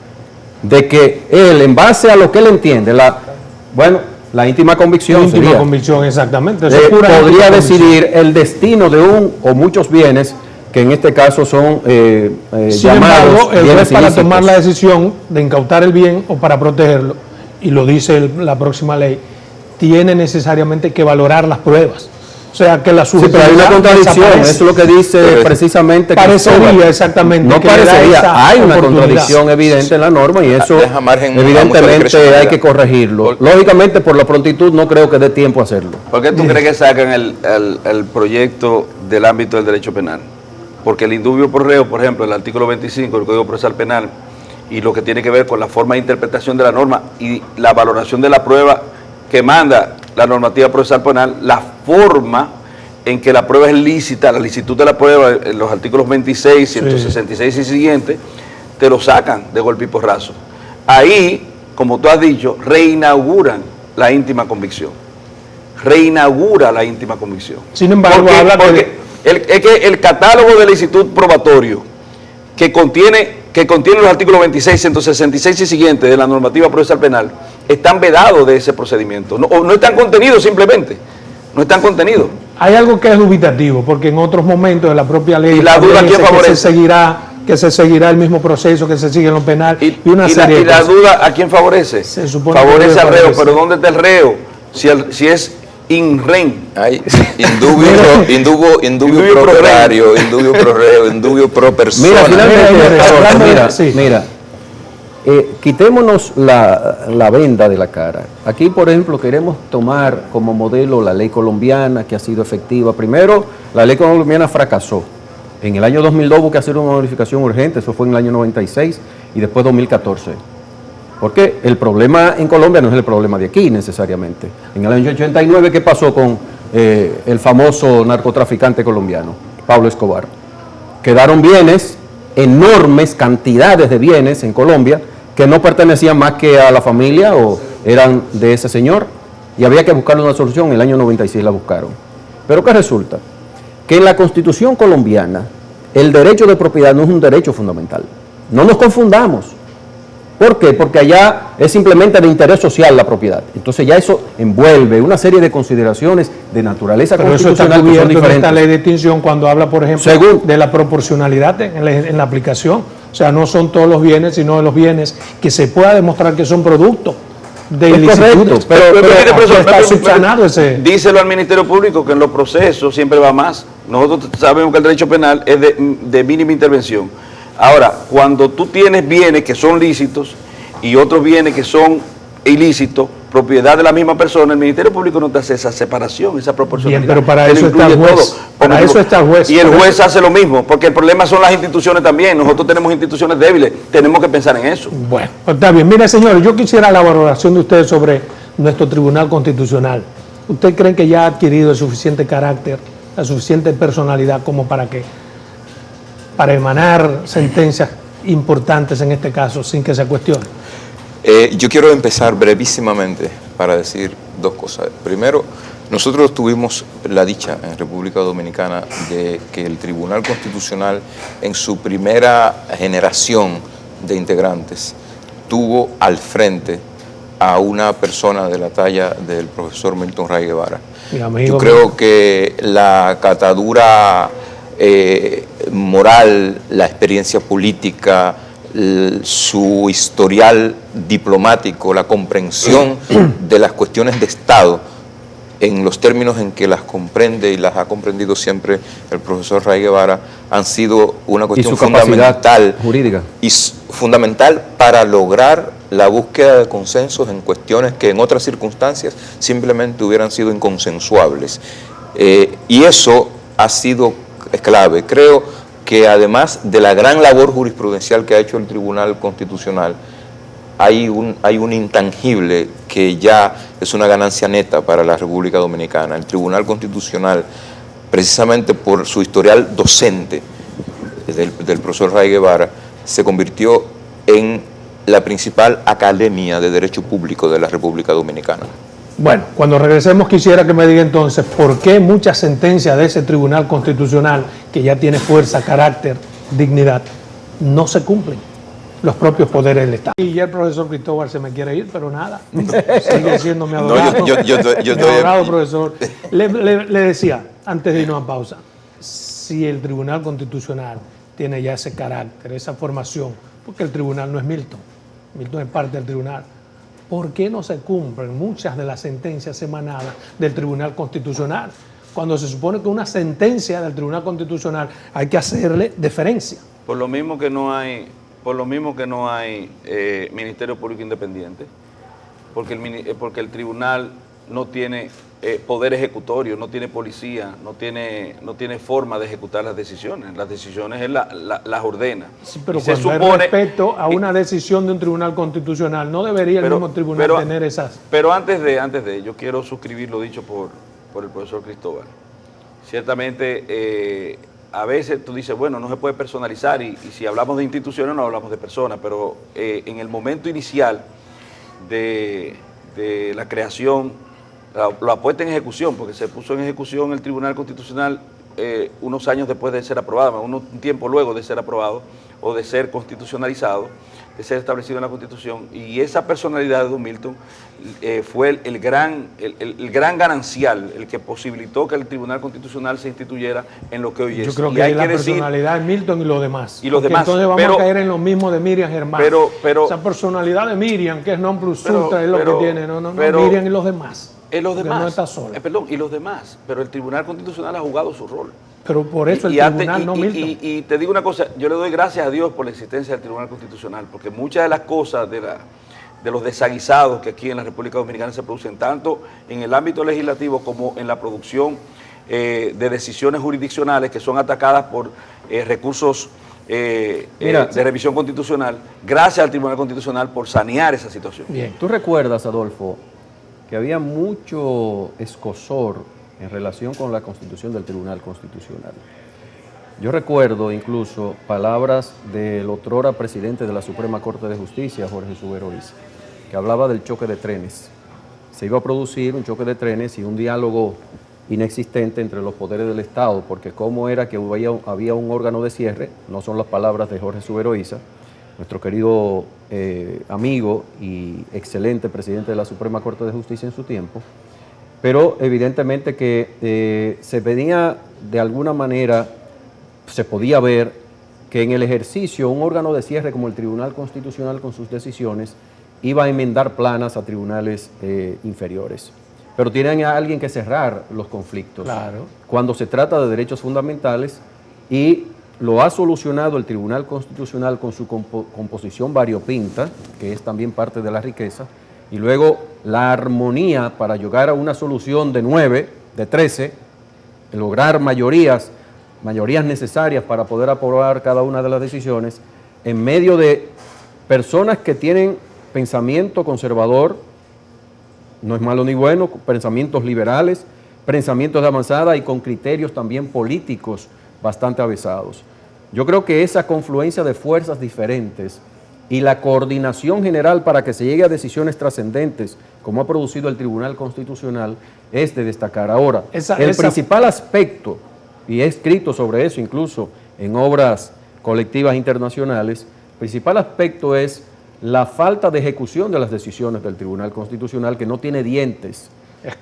de que él, en base a lo que él entiende, la íntima convicción, exactamente, podría decidir el destino de un o muchos bienes, que en este caso son sin embargo, el juez, para tomar la decisión de incautar el bien o para protegerlo, y lo dice la próxima ley, tiene necesariamente que valorar las pruebas. O sea, que la subjetividad pero hay una contradicción, eso es lo que dice precisamente. Parecería exactamente. No parecería, hay una contradicción evidente en la norma y eso evidentemente hay que corregirlo. Lógicamente, por la prontitud no creo que dé tiempo a hacerlo. ¿Por qué tú crees que sacan el proyecto del ámbito del derecho penal? porque el indubio pro reo, por ejemplo, el artículo 25 del Código Procesal Penal, y lo que tiene que ver con la forma de interpretación de la norma y la valoración de la prueba que manda la normativa procesal penal, la forma en que la prueba es lícita, la licitud de la prueba, en los artículos 26, 166 y siguientes, te lo sacan de golpe y porrazo. Ahí, como tú has dicho, reinauguran la íntima convicción. Reinaugura la íntima convicción. Sin embargo, porque es que el catálogo del instituto probatorio que contiene los artículos 26, 166 y siguientes de la normativa procesal penal están vedados de ese procedimiento. No están contenidos simplemente. No están contenidos. Hay algo que es dubitativo, porque en otros momentos de la propia ley ¿Y la duda a quién favorece? Que se seguirá el mismo proceso que se sigue en lo penal y una serie de la cosas. duda a quién favorece. Se supone favorece que al reo, favorece. pero ¿dónde está el reo? Si es in rem. Hay indubio pro reo, indubio pro reo, indubio pro persona. Mira, quitémonos la venda de la cara. Aquí, por ejemplo, queremos tomar como modelo la ley colombiana, que ha sido efectiva. Primero, la ley colombiana fracasó. En el año 2002 hubo que hacer una modificación urgente, eso fue en el año 96 y después 2014. Porque el problema en Colombia no es el problema de aquí necesariamente. En el año 89, ¿qué pasó con el famoso narcotraficante colombiano, Pablo Escobar? Quedaron bienes, enormes cantidades de bienes en Colombia, que no pertenecían más que a la familia o eran de ese señor, y había que buscarle una solución. En el año 96 la buscaron. Pero ¿qué resulta? Que en la Constitución colombiana el derecho de propiedad no es un derecho fundamental. No nos confundamos. ¿Por qué? Porque allá es simplemente de interés social la propiedad. Entonces ya eso envuelve una serie de consideraciones de naturaleza constitucional que son diferentes. En esta ley de extinción cuando habla, por ejemplo, de la proporcionalidad en la aplicación. O sea, no son todos los bienes, sino de los bienes que se pueda demostrar que son producto de ilicitudes. Pero está subsanado ese... Díselo al Ministerio Público que en los procesos siempre va más. Nosotros sabemos que el derecho penal es de mínima intervención. Ahora, cuando tú tienes bienes que son lícitos y otros bienes que son ilícitos, propiedad de la misma persona, el Ministerio Público no te hace esa separación, esa proporcionalidad. Bien, pero para eso está el juez. Para eso está el juez. Y el juez hace lo mismo, porque el problema son las instituciones también. Nosotros tenemos instituciones débiles, tenemos que pensar en eso. Bueno, pues está bien. Mira, señores, yo quisiera la valoración de ustedes sobre nuestro Tribunal Constitucional. ¿Usted cree que ya ha adquirido el suficiente carácter, la suficiente personalidad como para emanar sentencias importantes en este caso sin que se cuestione? Yo quiero empezar brevísimamente para decir dos cosas. Primero, nosotros tuvimos la dicha en República Dominicana de que el Tribunal Constitucional en su primera generación de integrantes tuvo al frente a una persona de la talla del profesor Milton Ray Guevara. Yo creo que la catadura moral, la experiencia política, su historial diplomático, la comprensión de las cuestiones de Estado en los términos en que las comprende y las ha comprendido siempre el profesor Ray Guevara, han sido una cuestión fundamental jurídica y fundamental para lograr la búsqueda de consensos en cuestiones que en otras circunstancias simplemente hubieran sido inconsensuables. Y eso ha sido clave. Creo que además de la gran labor jurisprudencial que ha hecho el Tribunal Constitucional, hay un intangible que ya es una ganancia neta para la República Dominicana. El Tribunal Constitucional, precisamente por su historial docente del profesor Ray Guevara, se convirtió en la principal academia de Derecho Público de la República Dominicana. Bueno, cuando regresemos quisiera que me diga entonces por qué muchas sentencias de ese Tribunal Constitucional, que ya tiene fuerza, carácter, dignidad, no se cumplen los propios poderes del Estado. Y ya el profesor Cristóbal se me quiere ir, pero nada, sigue siendo mi adorado, mi adorado profesor. Le decía, antes de irnos a pausa, si el Tribunal Constitucional tiene ya ese carácter, esa formación, porque el tribunal no es Milton es parte del tribunal, ¿por qué no se cumplen muchas de las sentencias emanadas del Tribunal Constitucional? Cuando se supone que una sentencia del Tribunal Constitucional hay que hacerle deferencia. Por lo mismo que no hay Ministerio Público Independiente, porque el tribunal no tiene poder ejecutorio, no tiene policía, no tiene forma de ejecutar las decisiones. Las decisiones él las ordena. Sí, pero y se cuando hay supone respecto a una decisión de un tribunal constitucional, ¿no debería el mismo tribunal tener esas? Pero antes de, yo quiero suscribir lo dicho por el profesor Cristóbal. Ciertamente, a veces tú dices, bueno, no se puede personalizar y si hablamos de instituciones no hablamos de personas, pero en el momento inicial de la creación, la puesta en ejecución, porque se puso en ejecución el Tribunal Constitucional unos años después de ser aprobado, un tiempo luego de ser aprobado o de ser constitucionalizado, de ser establecido en la Constitución, y esa personalidad de Don Milton fue el gran ganancial, el que posibilitó que el Tribunal Constitucional se instituyera en lo que hoy es. Yo creo que hay la personalidad de Milton y los demás. Y los demás. Entonces vamos a caer en lo mismo de Miriam Germán. Pero esa personalidad de Miriam, que es non plus ultra, es lo que tiene. No, Miriam y los demás. Los demás. No está sola. Perdón, y los demás. Pero el Tribunal Constitucional ha jugado su rol. Pero por eso el tribunal, no Milton. Y te digo una cosa, yo le doy gracias a Dios por la existencia del Tribunal Constitucional, porque muchas de las cosas de los desaguisados que aquí en la República Dominicana se producen, tanto en el ámbito legislativo como en la producción de decisiones jurisdiccionales que son atacadas por recursos de revisión constitucional, gracias al Tribunal Constitucional por sanear esa situación. Bien. ¿Tú recuerdas, Adolfo, que había mucho escozor en relación con la constitución del Tribunal Constitucional? Yo recuerdo incluso palabras del otrora presidente de la Suprema Corte de Justicia, Jorge Suberoiza, que hablaba del choque de trenes. Se iba a producir un choque de trenes y un diálogo inexistente entre los poderes del Estado, porque cómo era que había un órgano de cierre, no son las palabras de Jorge Suberoiza, nuestro querido amigo y excelente presidente de la Suprema Corte de Justicia en su tiempo, pero evidentemente que se venía de alguna manera, se podía ver que en el ejercicio un órgano de cierre como el Tribunal Constitucional con sus decisiones iba a enmendar planas a tribunales inferiores. Pero tienen a alguien que cerrar los conflictos. Claro. Cuando se trata de derechos fundamentales, y lo ha solucionado el Tribunal Constitucional con su composición variopinta, que es también parte de la riqueza, y luego la armonía para llegar a una solución de 9, de 13, lograr mayorías necesarias para poder aprobar cada una de las decisiones, en medio de personas que tienen pensamiento conservador, no es malo ni bueno, pensamientos liberales, pensamientos de avanzada y con criterios también políticos bastante avesados. Yo creo que esa confluencia de fuerzas diferentes y la coordinación general para que se llegue a decisiones trascendentes, como ha producido el Tribunal Constitucional, es de destacar. Ahora, el principal aspecto, y he escrito sobre eso incluso en obras colectivas internacionales, el principal aspecto es la falta de ejecución de las decisiones del Tribunal Constitucional, que no tiene dientes.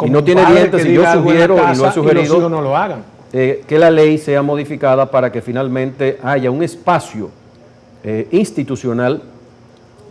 Y no tiene dientes, y yo sugiero, y lo he sugerido, no lo hagan. Que la ley sea modificada para que finalmente haya un espacio institucional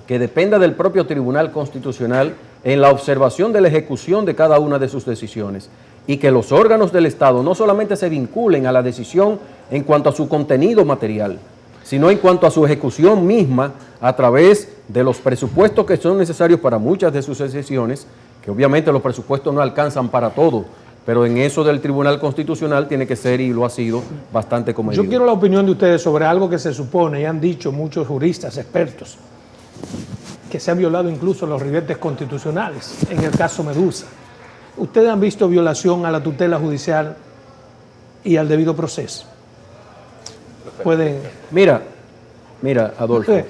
que dependa del propio Tribunal Constitucional en la observación de la ejecución de cada una de sus decisiones, y que los órganos del Estado no solamente se vinculen a la decisión en cuanto a su contenido material, sino en cuanto a su ejecución misma a través de los presupuestos que son necesarios para muchas de sus decisiones, que obviamente los presupuestos no alcanzan para todo, pero en eso del Tribunal Constitucional tiene que ser, y lo ha sido, bastante comedido. Yo quiero la opinión de ustedes sobre algo que se supone, y han dicho muchos juristas, expertos, que se han violado incluso los ribetes constitucionales, en el caso Medusa. ¿Ustedes han visto violación a la tutela judicial y al debido proceso? Pueden... Mira, Adolfo,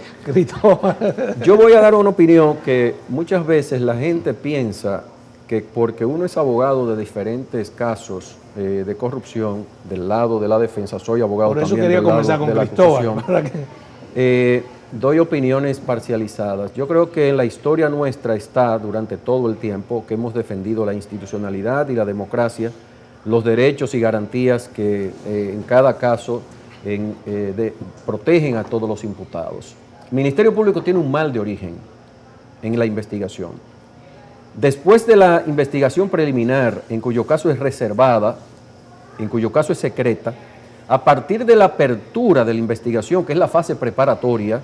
yo voy a dar una opinión que muchas veces la gente piensa que porque uno es abogado de diferentes casos de corrupción, del lado de la defensa, soy abogado también del lado de la acusación. Por eso quería comenzar con Cristóbal. Doy opiniones parcializadas. Yo creo que en la historia nuestra está, durante todo el tiempo, que hemos defendido la institucionalidad y la democracia, los derechos y garantías que en cada caso protegen a todos los imputados. El Ministerio Público tiene un mal de origen en la investigación. Después de la investigación preliminar, en cuyo caso es reservada, en cuyo caso es secreta, a partir de la apertura de la investigación, que es la fase preparatoria,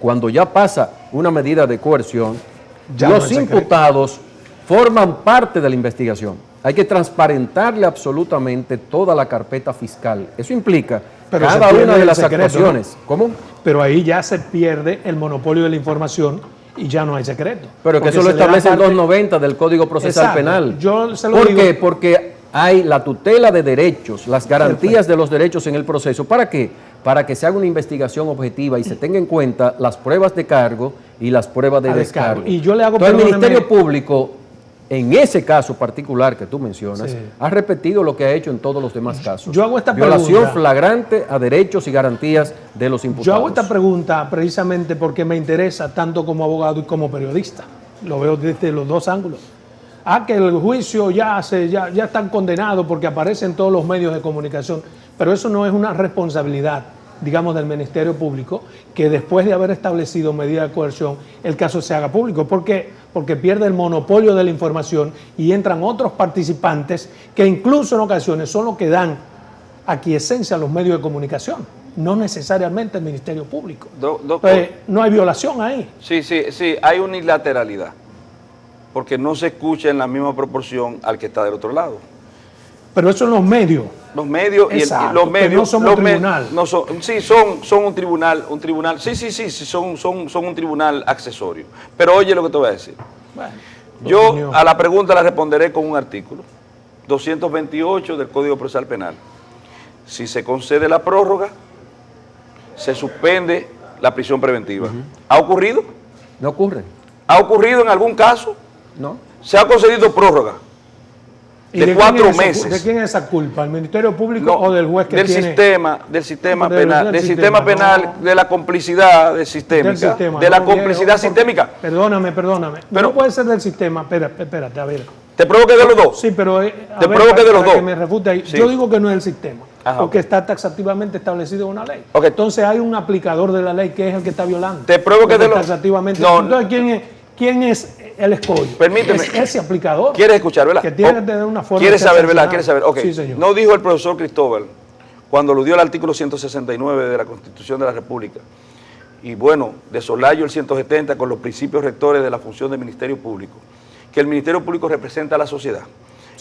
cuando ya pasa una medida de coerción, los imputados forman parte de la investigación. Hay que transparentarle absolutamente toda la carpeta fiscal. Eso implica Pero cada se pierde una de el las secreto, actuaciones. ¿no? ¿Cómo? Pero ahí ya se pierde el monopolio de la información y ya no hay secreto. Pero que Porque eso lo se le da establece el parte- 290 del Código Procesal Exacto. Penal. Yo se lo ¿Por digo. qué? Porque hay la tutela de derechos, las garantías de los derechos en el proceso. ¿Para qué? Para que se haga una investigación objetiva y se tenga en cuenta las pruebas de cargo y las pruebas de A descargo. descargo. Y yo le hago, Entonces, el perdóneme- Ministerio Público, en ese caso particular que tú mencionas, Sí. ha repetido lo que ha hecho en todos los demás casos. Yo hago esta Violación pregunta. flagrante a derechos y garantías de los imputados. Yo hago esta pregunta precisamente porque me interesa tanto como abogado y como periodista. Lo veo desde los dos ángulos. Que el juicio ya están condenados porque aparece en todos los medios de comunicación, pero eso no es una responsabilidad, digamos, del Ministerio Público, que después de haber establecido medidas de coerción, el caso se haga público. ¿Por qué? Porque pierde el monopolio de la información y entran otros participantes que incluso en ocasiones son los que dan aquiescencia a los medios de comunicación, no necesariamente el Ministerio Público. Doctor. No hay violación ahí. Sí, hay unilateralidad, porque no se escucha en la misma proporción al que está del otro lado. Pero eso en los medios. Los medios Exacto, y los que medios no somos tribunal. Son un tribunal, son un tribunal accesorio. Pero oye lo que te voy a decir. Bueno, Yo opinión. a la pregunta la responderé con un artículo 228 del Código Procesal Penal. Si se concede la prórroga, se suspende la prisión preventiva. ¿Ha ocurrido? ¿No ocurre? ¿Ha ocurrido en algún caso? ¿No? Se ha concedido prórroga ¿Y de quién 4 es esa- meses. ¿De quién es esa culpa? ¿El Ministerio Público No, o del juez que del tiene? sistema Del penal, del sistema, sistema penal, no. de la complicidad Del sistémica, sistema, de la no, complicidad porque- sistémica. Perdóname. Pero- no puede ser del sistema. Espérate, a ver. Te pruebo que es de los dos. Sí, pero Te pruebo que es de los para que dos. me refute ahí. Sí. Yo digo que no es el sistema, Ajá, porque ok. está taxativamente establecido en una ley. Ok. Entonces hay un aplicador de la ley que es el que está violando. Te pruebo que es de Porque los- taxativamente. No. Entonces, ¿quién es el escollo? Permíteme. Es ese aplicador. ¿Quieres escuchar, verdad? Que tiene que tener una forma ¿Quieres de ser saber, verdad? sancionado. ¿Quieres saber? Ok. Sí, señor. No dijo el profesor Cristóbal, cuando lo dio el artículo 169 de la Constitución de la República, y bueno, de soslayo el 170 con los principios rectores de la función del Ministerio Público, que el Ministerio Público representa a la sociedad.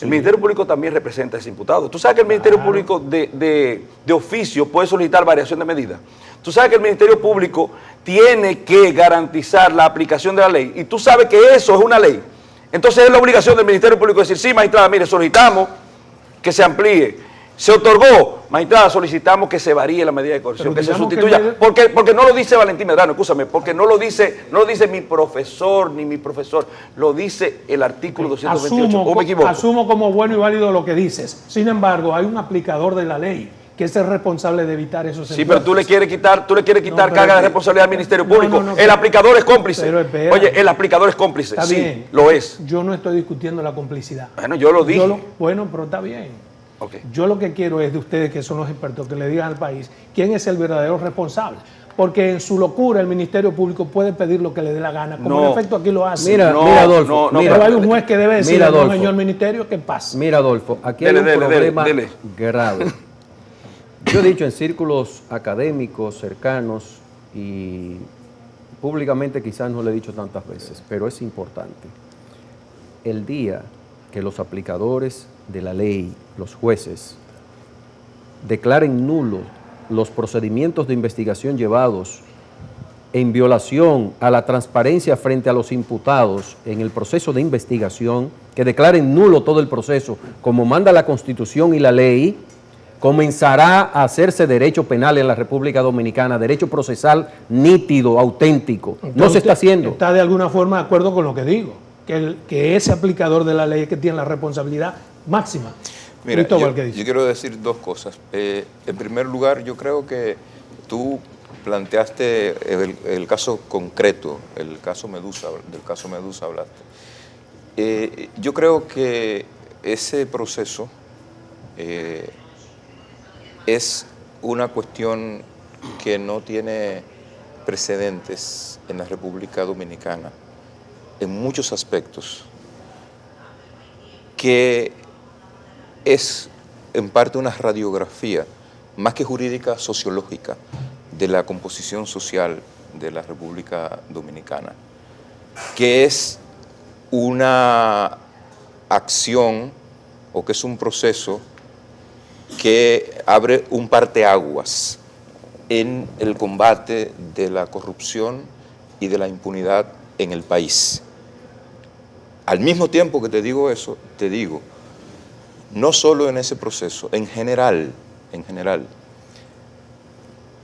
El Ministerio Público también representa a ese imputado. Tú sabes que el Ministerio Público de oficio puede solicitar variación de medida. Tú sabes que el Ministerio Público tiene que garantizar la aplicación de la ley. Y tú sabes que eso es una ley. Entonces es la obligación del Ministerio Público decir, sí, magistrada, mire, solicitamos que se amplíe. Se otorgó, magistrada, solicitamos que se varíe la medida de coerción, Pero que se digamos que sustituya. el- Porque no lo dice Valentín Medrano, escúchame, porque no lo dice mi profesor ni mi profesor, lo dice el artículo 228. ¿O me equivoco? Asumo como bueno y válido lo que dices. Sin embargo, hay un aplicador de la ley que es el responsable de evitar esos Sí, pero tú le quieres quitar No, carga pero- de responsabilidad al Ministerio No, Público. no, El aplicador es cómplice. Pero espera. Oye, el aplicador es cómplice. Está Sí, bien. lo es. Yo no estoy discutiendo la complicidad. Bueno, yo lo dije. Bueno, pero está bien. Ok. Yo lo que quiero es de ustedes, que son los expertos, que le digan al país quién es el verdadero responsable. Porque en su locura el Ministerio Público puede pedir lo que le dé la gana, como No. en efecto aquí lo hace. Mira, No, mira, Adolfo. no, mira, Pero hay un juez que debe decirle, Mira, no, Adolfo. señor Ministerio, ¿qué pasa? Mira, Adolfo, aquí Dele, hay un dele, problema dele. grave. Yo he dicho en círculos académicos cercanos y públicamente quizás no lo he dicho tantas veces, pero es importante. El día que los aplicadores de la ley, los jueces, declaren nulos los procedimientos de investigación llevados en violación a la transparencia frente a los imputados en el proceso de investigación, que declaren nulo todo el proceso, como manda la Constitución y la ley, comenzará a hacerse derecho penal en la República Dominicana, derecho procesal nítido, auténtico. No Entonces, se está haciendo. Está de alguna forma de acuerdo con lo que digo, que ese aplicador de la ley es que tiene la responsabilidad máxima. Mira, Cristóbal, ¿qué dice? yo quiero decir dos cosas. En primer lugar, yo creo que tú planteaste el caso concreto, el caso Medusa, del caso Medusa hablaste. Yo creo que ese proceso es una cuestión que no tiene precedentes en la República Dominicana en muchos aspectos, que es en parte una radiografía, más que jurídica, sociológica, de la composición social de la República Dominicana, que es una acción o que es un proceso que abre un parteaguas en el combate de la corrupción y de la impunidad en el país. Al mismo tiempo que te digo eso, te digo, no solo en ese proceso, en general,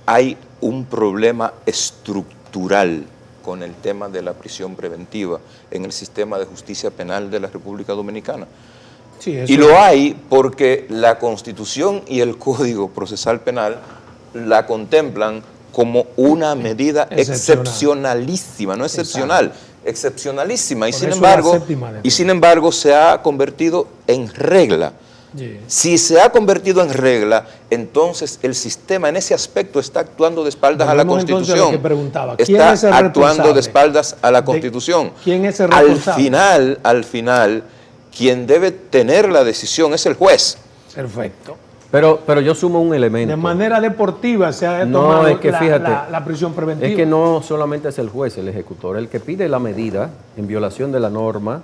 hay un problema estructural con el tema de la prisión preventiva en el sistema de justicia penal de la República Dominicana. Sí, y lo hay porque la Constitución y el Código Procesal Penal la contemplan como una medida excepcionalísima, no excepcional, excepcionalísima, y sin embargo se ha convertido en regla. Yeah. Si se ha convertido en regla, entonces el sistema en ese aspecto está actuando de espaldas a la Constitución. Está actuando de espaldas a la Constitución. ¿Quién es el responsable? Al final, quien debe tener la decisión es el juez. Perfecto. Pero yo sumo un elemento. De manera deportiva se ha tomado la prisión preventiva. Es que no solamente es el juez, el ejecutor, el que pide la medida en violación de la norma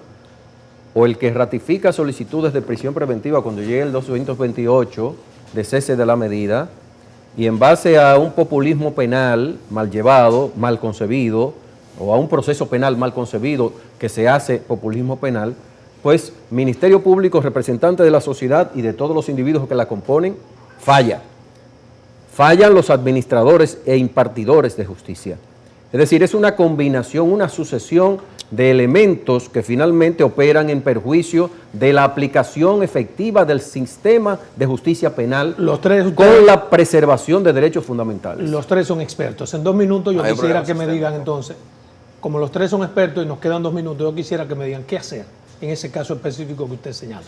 o el que ratifica solicitudes de prisión preventiva cuando llegue el 228 de cese de la medida y en base a un populismo penal mal llevado, mal concebido o a un proceso penal mal concebido que se hace populismo penal, pues Ministerio Público, representante de la sociedad y de todos los individuos que la componen, falla. Fallan los administradores e impartidores de justicia. Es decir, es una combinación, una sucesión de elementos que finalmente operan en perjuicio de la aplicación efectiva del sistema de justicia penal con la preservación de derechos fundamentales. Los tres son expertos. En 2 minutos yo quisiera que me digan entonces, como los tres son expertos y nos quedan 2 minutos, yo quisiera que me digan qué hacer en ese caso específico que usted señala.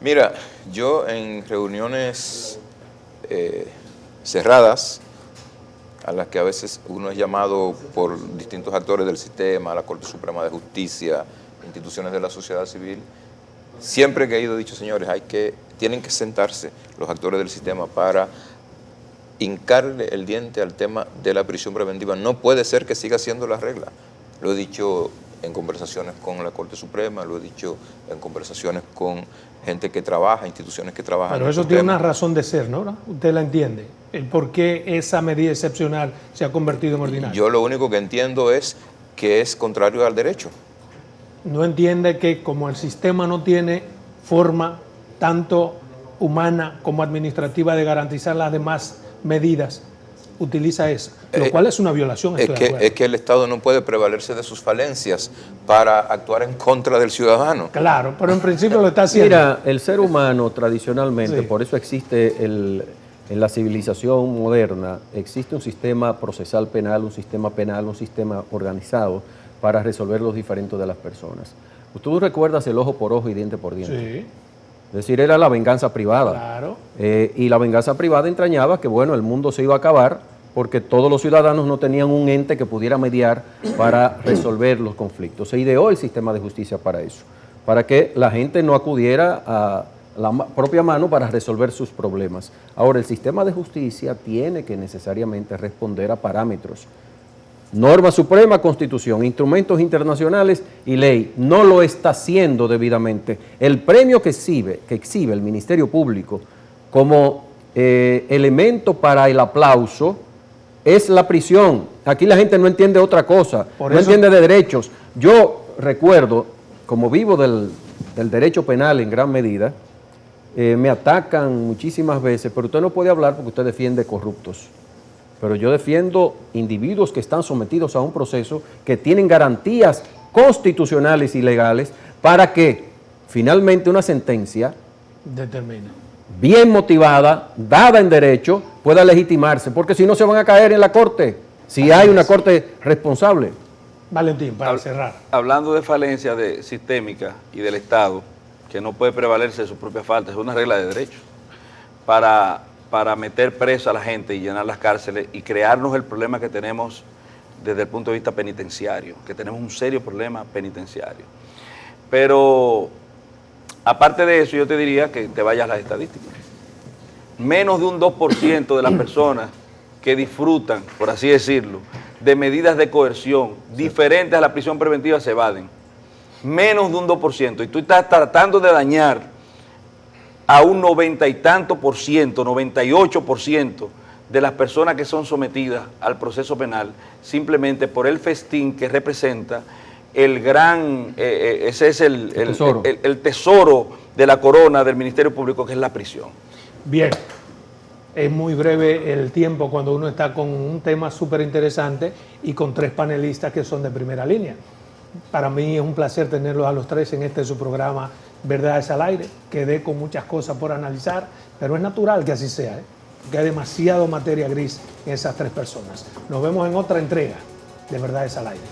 Mira, yo en reuniones cerradas, a las que a veces uno es llamado por distintos actores del sistema, la Corte Suprema de Justicia, instituciones de la sociedad civil, siempre que he ido he dicho, señores, tienen que sentarse los actores del sistema para hincarle el diente al tema de la prisión preventiva. No puede ser que siga siendo la regla. Lo he dicho en conversaciones con la Corte Suprema, lo he dicho en conversaciones con gente que trabaja, instituciones que trabajan. Pero eso tiene una razón de ser, ¿no? Usted la entiende. El por qué esa medida excepcional se ha convertido en ordinaria. Yo lo único que entiendo es que es contrario al derecho. No entiende que como el sistema no tiene forma tanto humana como administrativa de garantizar las demás medidas, utiliza esa, lo cual es una violación. Es que el Estado no puede prevalerse de sus falencias para actuar en contra del ciudadano. Claro, pero en principio lo está haciendo. Mira, el ser humano tradicionalmente, por eso existe en la civilización moderna, existe un sistema procesal penal, un sistema organizado para resolver los diferendos de las personas. Tú recuerdas el ojo por ojo y diente por diente. Sí. Es decir, era la venganza privada. Claro. Y la venganza privada entrañaba que, bueno, el mundo se iba a acabar porque todos los ciudadanos no tenían un ente que pudiera mediar para resolver los conflictos. Se ideó el sistema de justicia para eso, para que la gente no acudiera a la propia mano para resolver sus problemas. Ahora, el sistema de justicia tiene que necesariamente responder a parámetros. Norma suprema, Constitución, instrumentos internacionales y ley. No lo está haciendo debidamente. El premio que exhibe el Ministerio Público como elemento para el aplauso es la prisión. Aquí la gente no entiende otra cosa, no entiende de derechos. Yo recuerdo, como vivo del derecho penal en gran medida, me atacan muchísimas veces, pero usted no puede hablar porque usted defiende corruptos. Pero yo defiendo individuos que están sometidos a un proceso que tienen garantías constitucionales y legales para que finalmente una sentencia determina, bien motivada, dada en derecho, pueda legitimarse, porque si no se van a caer en la corte, si hay una corte responsable. Valentín, para cerrar. Hablando de falencia sistémica y del Estado, que no puede prevalerse de sus propias faltas, es una regla de derecho. Para meter preso a la gente y llenar las cárceles y crearnos el problema que tenemos desde el punto de vista penitenciario, que tenemos un serio problema penitenciario. Pero, aparte de eso, yo te diría que te vayas a las estadísticas. Menos de un 2% de las personas que disfrutan, por así decirlo, de medidas de coerción diferentes a la prisión preventiva se evaden. menos de un 2%, y tú estás tratando de dañar a un 90 y tanto por ciento, 98% de las personas que son sometidas al proceso penal, simplemente por el festín que representa el gran, ese es el tesoro de la corona del Ministerio Público, que es la prisión. Bien, es muy breve el tiempo cuando uno está con un tema súper interesante y con 3 panelistas que son de primera línea. Para mí es un placer tenerlos a los 3 en este su programa Verdades al Aire. Quedé con muchas cosas por analizar, pero es natural que así sea, porque hay demasiado materia gris en esas 3 personas. Nos vemos en otra entrega de Verdades al Aire.